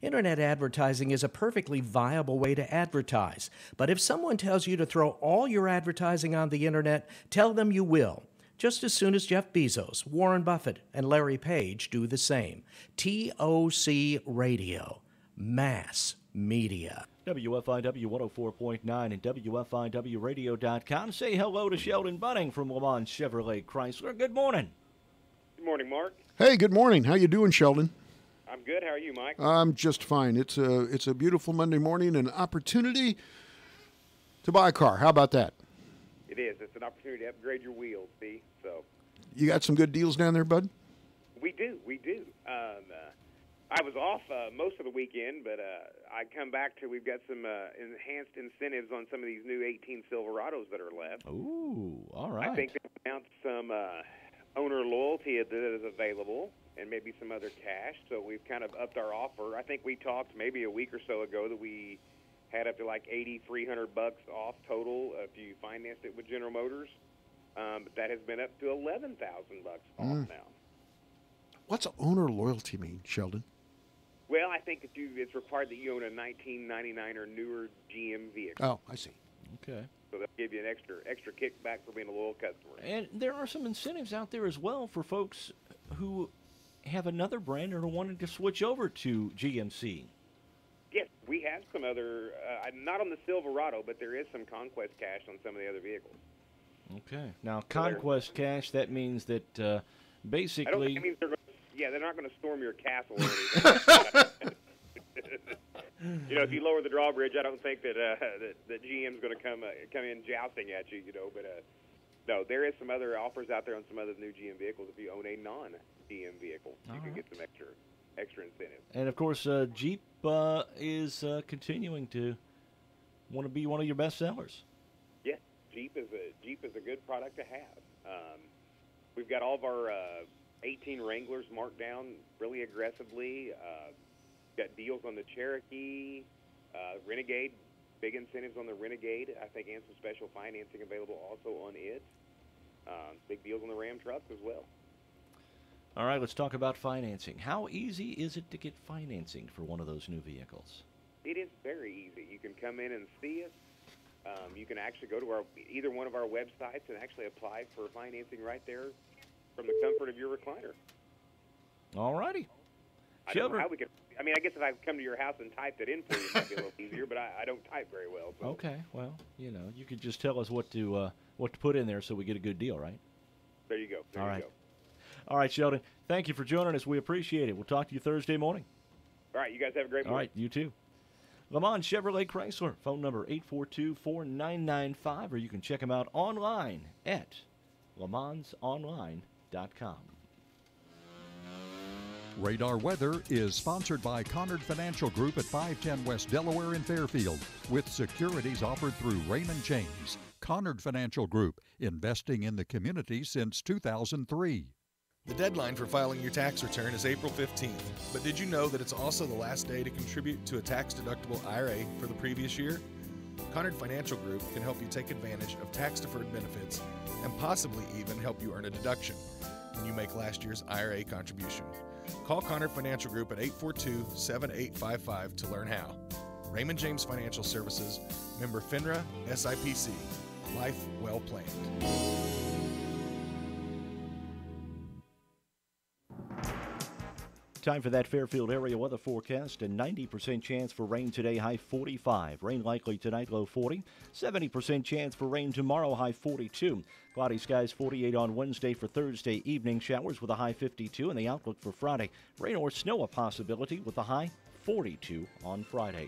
Internet advertising is a perfectly viable way to advertise. But if someone tells you to throw all your advertising on the internet, tell them you will. Just as soon as Jeff Bezos, Warren Buffett, and Larry Page do the same. TOC Radio. Mass media. WFIW 104.9 and WFIWradio.com. Say hello to Sheldon Bunning from Lamont Chevrolet Chrysler. Good morning. Good morning, Mark. Hey, good morning. How you doing, Sheldon? I'm good. How are you, Mike? I'm just fine. It's a beautiful Monday morning, an opportunity to buy a car. How about that? It is. It's an opportunity to upgrade your wheels, see? So You got some good deals down there, bud? we do. I was off most of the weekend, but I come back to we've got some enhanced incentives on some of these new 18 Silverados that are left. Ooh, all right. I think they announced some owner loyalty that is available and maybe some other cash. So we've kind of upped our offer. I think we talked maybe a week or so ago that we had up to like $8,300 off total if you financed it with General Motors. But that has been up to $11,000 off now. What's owner loyalty mean, Sheldon? Well, I think it's required that you own a 1999 or newer GM vehicle. Oh, I see. Okay. So they'll give you an extra kickback for being a loyal customer. And there are some incentives out there as well for folks who have another brand or are wanting to switch over to GMC. Yes, We have some other, not on the Silverado, but there is some Conquest cash on some of the other vehicles. Okay. Now, Conquest cash, that means that basically... I don't think it means they're not going to storm your castle or anything. If you lower the drawbridge, I don't think that that GM's going to come in jousting at you, But no, there is some other offers out there on some other new GM vehicles. If you own a non-GM vehicle, you can get some extra incentive. And, of course, Jeep is continuing to want to be one of your best sellers. Yes, Jeep is a good product to have. We've got all of our 18 Wranglers marked down really aggressively. Got deals on the Cherokee, Renegade, big incentives on the Renegade, I think, and some special financing available also on it. Big deals on the Ram trucks as well. All right, let's talk about financing. How easy is it to get financing for one of those new vehicles? It is very easy. You can come in and see us. You can actually go to either one of our websites and actually apply for financing right there from the comfort of your recliner. All righty. I don't know how we could. I mean, I guess if I come to your house and typed it in for you, it might be a little easier. But I don't type very well. So. Okay. Well, you could just tell us what to put in there so we get a good deal, right? There you go. There All you right. go. All right, Sheldon. Thank you for joining us. We appreciate it. We'll talk to you Thursday morning. All right. You guys have a great morning. All right. You too. Lamont Chevrolet Chrysler. Phone number 842-4995, or you can check them out online at LeMansOnline.com. Radar Weather is sponsored by Conard Financial Group at 510 West Delaware in Fairfield, with securities offered through Raymond James. Conard Financial Group, investing in the community since 2003. The deadline for filing your tax return is April 15th, but did you know that it's also the last day to contribute to a tax-deductible IRA for the previous year? Conard Financial Group can help you take advantage of tax-deferred benefits and possibly even help you earn a deduction when you make last year's IRA contribution. Call Conard Financial Group at 842-7855 to learn how. Raymond James Financial Services, member FINRA, SIPC. Life well planned. Time for that Fairfield area weather forecast. A 90% chance for rain today, high 45. Rain likely tonight, low 40. 70% chance for rain tomorrow, high 42. Cloudy skies 48 on Wednesday. For Thursday, evening showers with a high 52. And the outlook for Friday, rain or snow a possibility with a high 42 on Friday.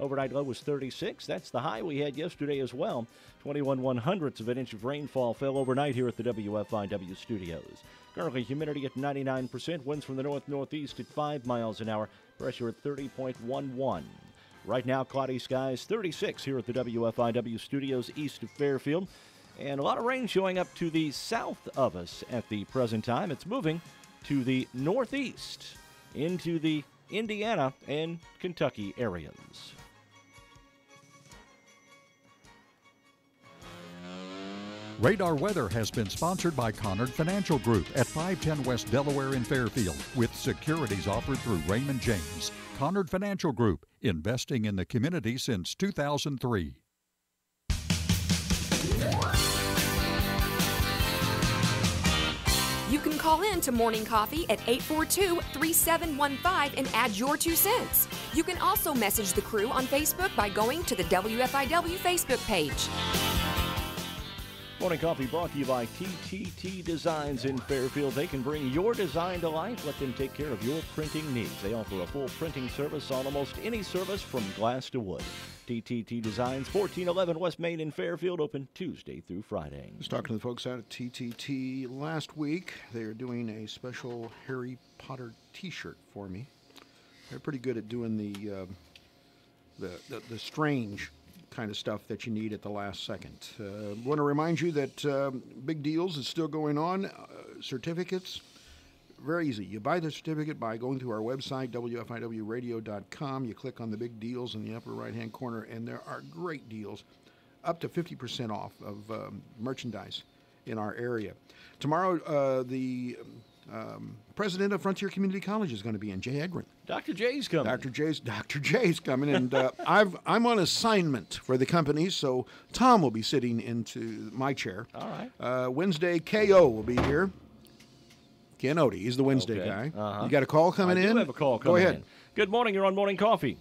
Overnight low was 36. That's the high we had yesterday as well. 21 1/100ths of an inch of rainfall fell overnight here at the WFIW studios. Currently humidity at 99%. Winds from the north-northeast at 5 miles an hour. Pressure at 30.11. Right now, cloudy skies 36 here at the WFIW studios east of Fairfield. And a lot of rain showing up to the south of us at the present time. It's moving to the northeast into the Indiana and Kentucky areas. Radar Weather has been sponsored by Conard Financial Group at 510 West Delaware in Fairfield, with securities offered through Raymond James. Conard Financial Group, investing in the community since 2003. You can call in to Morning Coffee at 842-3715 and add your 2 cents. You can also message the crew on Facebook by going to the WFIW Facebook page. Morning Coffee brought to you by TTT Designs in Fairfield. They can bring your design to life. Let them take care of your printing needs. They offer a full printing service on almost any service from glass to wood. TTT Designs, 1411 West Main in Fairfield, open Tuesday through Friday. I was talking to the folks out at TTT last week. They are doing a special Harry Potter T-shirt for me. They're pretty good at doing the strange kind of stuff that you need at the last second. Want to remind you that Big Deals is still going on. Certificates, very easy. You buy the certificate by going to our website, WFIWradio.com. You click on the Big Deals in the upper right-hand corner, and there are great deals, up to 50% off of merchandise in our area. Tomorrow, the president of Frontier Community College is going to be in, Jay Egren. Dr. J's coming. Dr. J's coming, and I'm on assignment for the company, so Tom will be sitting into my chair. All right. Wednesday, KO will be here. Ken Odie, he's the Wednesday guy. You got a call coming in? I do have a call coming in. Go ahead. Good morning. You're on Morning Coffee.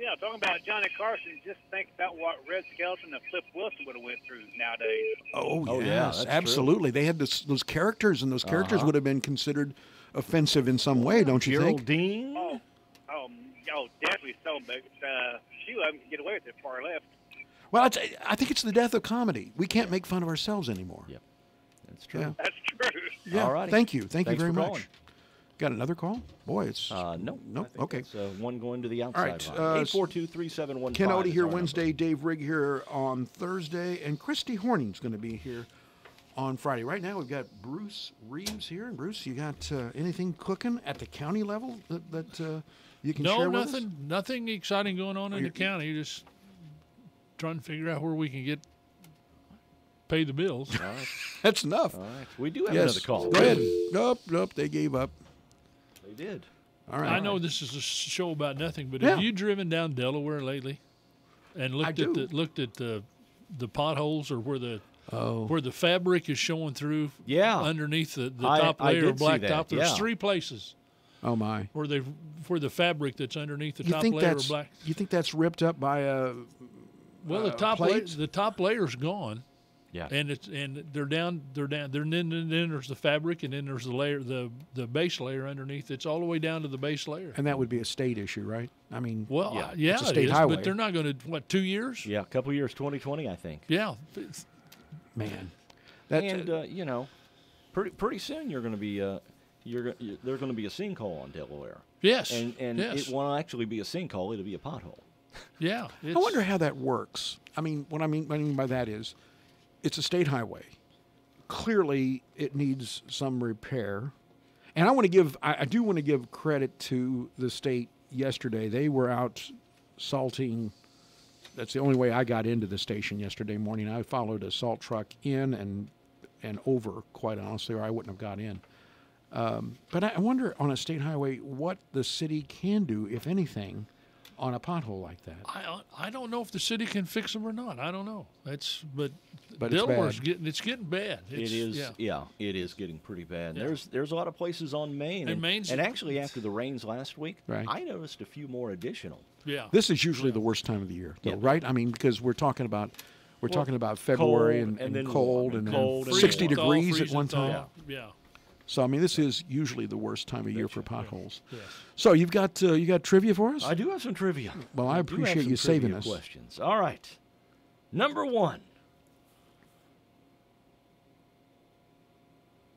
Yeah, talking about Johnny Carson, just think about what Red Skelton and Flip Wilson would have went through nowadays. Oh, yeah, yes, that's absolutely. They had those characters, and those characters would have been considered offensive in some way, don't you think? Geraldine? Oh, definitely so, but she wouldn't get away with it far left. Well, I think it's the death of comedy. We can't make fun of ourselves anymore. Yep, that's true. Yeah. That's true. Yeah. All righty. Thank you. Thank you Thanks very for much. calling. Got another call? Boy, it's no. Okay. It's one going to the outside All right. line. 842-3715. Ken Odie is here our Wednesday, Dave Rigg here on Thursday, and Christy Horning's going to be here on Friday. Right now, we've got Bruce Reeves here. And Bruce, you got anything cooking at the county level that you can share with us? Nothing exciting going on in the county. Just trying to figure out where we can pay the bills. All right. That's enough. All right. We do have Yes. another call. Go ahead. Nope, they gave up. They did. All right. I know this is a show about nothing, but Yeah. have you driven down Delaware lately and looked at the potholes or where the fabric is showing through? Yeah. Underneath the I top layer of did see that, blacktop. There's yeah. 3 places Oh, my. where the fabric that's underneath the You top think layer of that's black. you think that's ripped up by a Well, the top layer's gone. Yeah. And they're down. Then there's the fabric, and then there's the layer, the base layer underneath. It's all the way down to the base layer. And that would be a state issue, right? I mean, Well, Yeah. yeah, It's a it state is, highway. but they're not going to 2 years? Yeah, a couple years, 2020, I think. Yeah. man, And pretty soon you're going to be there's going to be a sinkhole on Delaware. Yes. And yes. it won't actually be a sinkhole; it'll be a pothole. Yeah. I wonder how that works. I mean, what I mean by that is, it's a state highway. Clearly, it needs some repair, and I do want to give credit to the state. Yesterday, they were out salting. That's the only way I got into the station yesterday morning. I followed a salt truck in and over, quite honestly, or I wouldn't have got in. But I wonder on a state highway what the city can do, if anything, on a pothole like that. I don't know if the city can fix them or not. I don't know. But it's Delaware's bad. getting bad. It is getting pretty bad. Yeah. There's a lot of places on Main, And Main's- and actually after the rains last week, Right. I noticed a few more additional. Yeah. This is usually the worst time of the year, though, Yeah. right? I mean, because we're talking about February cold, and then cold, warm, and cold, then and 60 warm. degrees at freezing one time. thaw. Yeah. So I mean, this is usually the worst time of year for potholes. Yes. So you got trivia for us? I do have some trivia. Well, I do have appreciate some you saving trivia us. questions. All right. Number 1.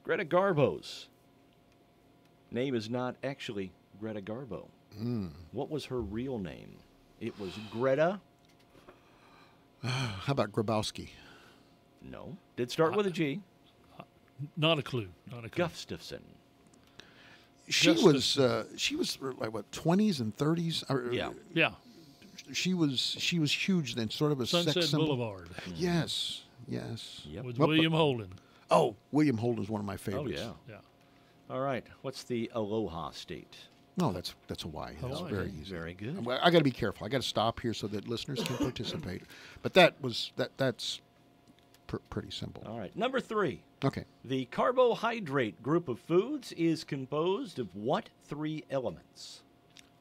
Greta Garbo's name is not actually Greta Garbo. What was her real name? It was Greta. How about Grabowski? No. Did start with a G. Not a clue. Gustafson. She was like what 20s and 30s. Yeah. She was huge then, sort of a Sunset sex symbol. Boulevard. Yes. With William Holden. Oh, William Holden is one of my favorites. Oh, yeah. Yeah. All right. What's the Aloha state? No, that's Hawaii. That's Hawaii. very easy. Very good. Well, I got to be careful. I got to stop here so that listeners can participate. But that's pretty simple. All right. Number 3. Okay. The carbohydrate group of foods is composed of what 3 elements?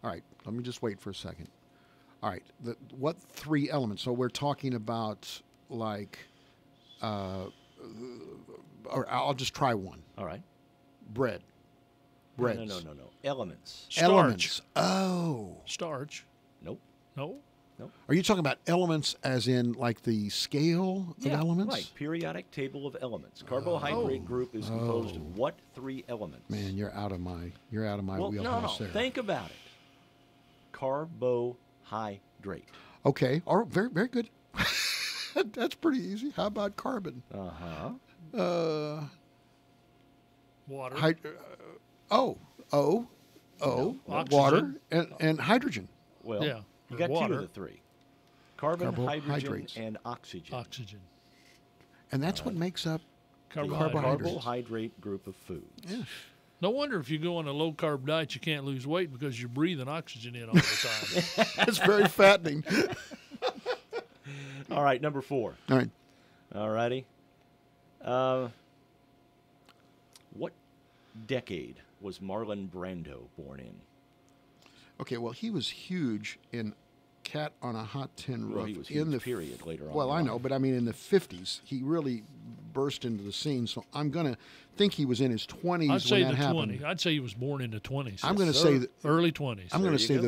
All right. Let me just wait for a second. All right. What 3 elements? So we're talking about like, or I'll just try one. All right. Bread. Breads. No. Elements. Starch. Elements. Oh. Starch. Nope. No. Are you talking about elements as in like the scale of elements? Right. Periodic table of elements. Carbohydrate group is composed of what 3 elements? Man, you're out of my well, wheelhouse there. Think about it. Carbohydrate. Okay. All right. Very, very good. That's pretty easy. How about carbon? Uh-huh. Water. Water and hydrogen. Well, Yeah. you got Water. 2 of the 3. Carbon, hydrogen, Carbohydrates. and oxygen. Oxygen. And that's what makes up Carbohydrates. Carbohydrate group of foods. Yeah. No wonder if you go on a low carb diet, you can't lose weight because you're breathing oxygen in all the time. It's very fattening. All right, number 4. All right. All righty. What decade was Marlon Brando born in? Okay, well, he was huge in Cat on a Hot Tin Roof. Well, he was in the period later on. Well, I know, but I mean in the 50s, he really burst into the scene. So I'm going to think he was in his 20s I'd say when that the happened. 20s. I'd say he was born in the 20s. I'm going to say that early 20s. I'm going to say it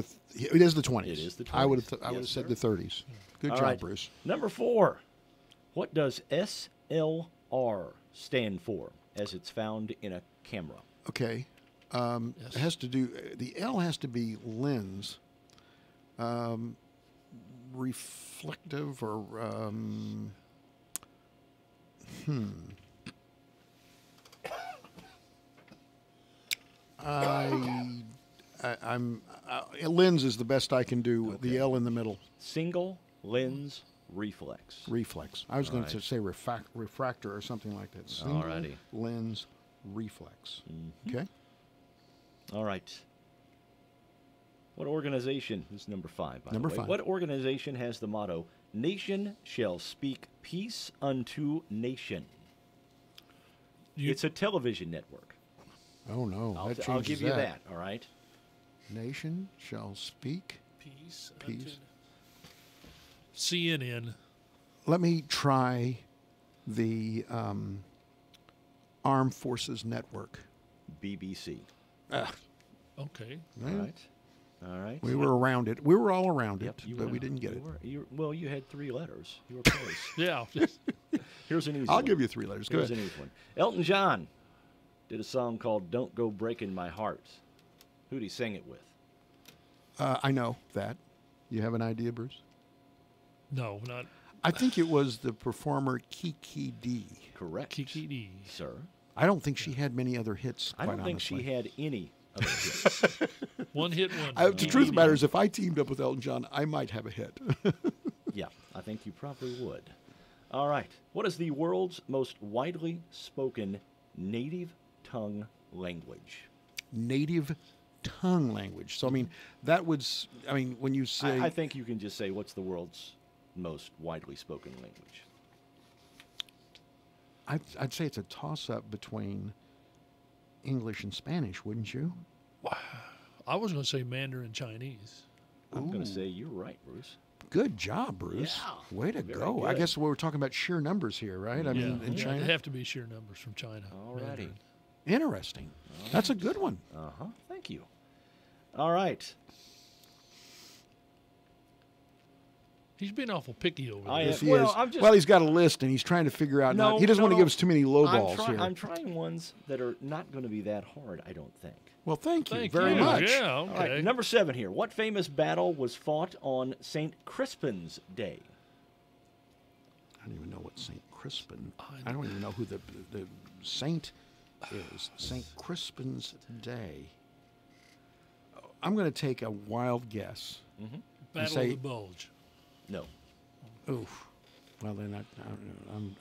is the 20s. It is the 20s. I would have Yes, said sir. the 30s. Good All job, right. Bruce. Number 4. What does SLR stand for as it's found in a camera? Okay. It has to do, the L has to be lens, reflective or, lens is the best I can do. Okay. The L in the middle. Single lens reflex. Reflex. I was going to Right. say refractor or something like that. Single Alrighty. lens reflex. Mhm. Okay. All right. What organization, this is number 5, by Number the way. 5. What organization has the motto, "Nation shall speak peace unto nation"? It's a television network. Oh, no. I'll That I'll changes give you that, all right? Nation shall speak Peace. peace. CNN. Let me try the Armed Forces Network. BBC. Okay. All right. All right. We were around it. We were all around Yep, it, you but were. we didn't get it. Well, you had 3 letters. You were close. Yeah. Here's an easy I'll one. give you 3 letters. Go Here's ahead. an easy one. Elton John did a song called "Don't Go Breaking My Heart." Who'd he sing it with? I know that. You have an idea, Bruce? No, not. I think it was the performer Kiki D. Correct. Kiki D. Sir. I don't think she had many other hits. I Quite don't think she honestly. had any other hits. One hit wonder. The truth of the matter is, if I teamed up with Elton John, I might have a hit. Yeah, I think you probably would. All right. What is the world's most widely spoken native tongue language? Native tongue language. So, I mean, that would, when you say. I think you can just say, what's the world's most widely spoken language? I'd say it's a toss-up between English and Spanish, wouldn't you? I was going to say Mandarin Chinese. I'm going Ooh. to say you're right, Bruce. Good job, Bruce. Yeah. Way to Very go. I good. guess we were talking about sheer numbers here, right? I mean, in China. It'd have to be sheer numbers from China. Alrighty. Mandarin. Interesting. That's a good one. Uh-huh. Thank you. All right. He's been awful picky over I there. Yes, he well, is. I'm just- Well, he's got a list, and he's trying to figure out. He doesn't want to give us too many low balls here. I'm trying ones that are not going to be that hard, I don't think. Well, thank you Thank very you. much. Yeah, All right, okay. number 7 here. What famous battle was fought on St. Crispin's Day? I don't even know what St. Crispin. I don't even know who the saint is. St. Crispin's Day. I'm going to take a wild guess. Mm-hmm. and Battle say, of the Bulge. No. Oof. Well, then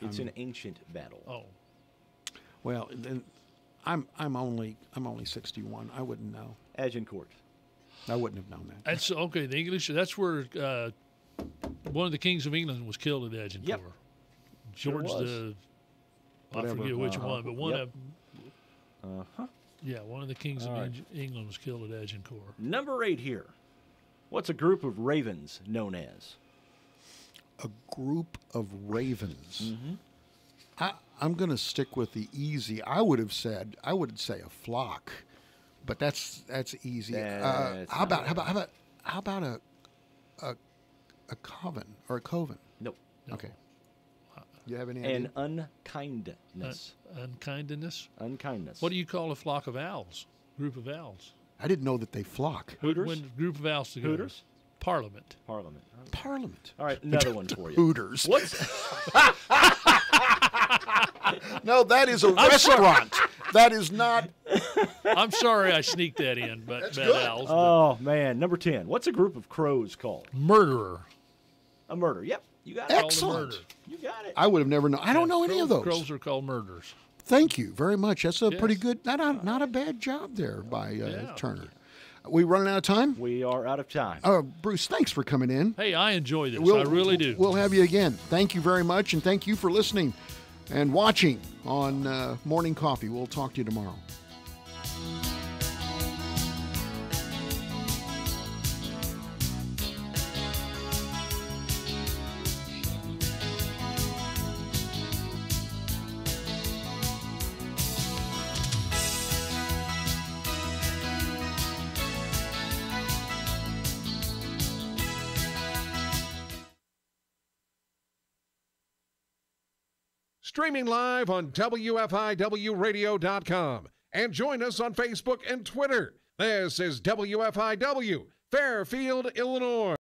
It's I'm an ancient battle. Oh. well, then I'm only 61. I wouldn't know. Agincourt. I wouldn't have known that. That's okay. The English. That's where one of the kings of England was killed at Agincourt. Yep. George was. I Whatever. forget which one, but one Yep. of Uh-huh. yeah, one of the kings All of right. England was killed at Agincourt. Number 8 here. What's a group of ravens known as? A group of ravens. Mm-hmm. I'm going to stick with the easy. I would say a flock, but that's easy. That's How about a coven or a coven? Nope. Okay. You have any idea? An unkindness. Unkindness. Unkindness. What do you call a flock of owls? Group of owls. I didn't know that they flock. Hooters? When a group of owls together. Hooters? Parliament. Parliament. Parliament. All right, another one for you. Hooters. What's No, that is a restaurant. That is not. I'm sorry I sneaked that in, but That's bad good. owls. but Oh man, number 10. What's a group of crows called? murderer. A murder. Yep, you got it. Excellent. Murder. You got it. I would have never known. I don't know any of those. Crows are called murderers. Thank you very much. That's a Yes. pretty good. Not a bad job there by Yeah. Turner. We running out of time? We are out of time. Bruce, thanks for coming in. Hey, I enjoy this. I really do. We'll have you again. Thank you very much, and thank you for listening and watching on Morning Coffee. We'll talk to you tomorrow. Streaming live on WFIWradio.com. And join us on Facebook and Twitter. This is WFIW, Fairfield, Illinois.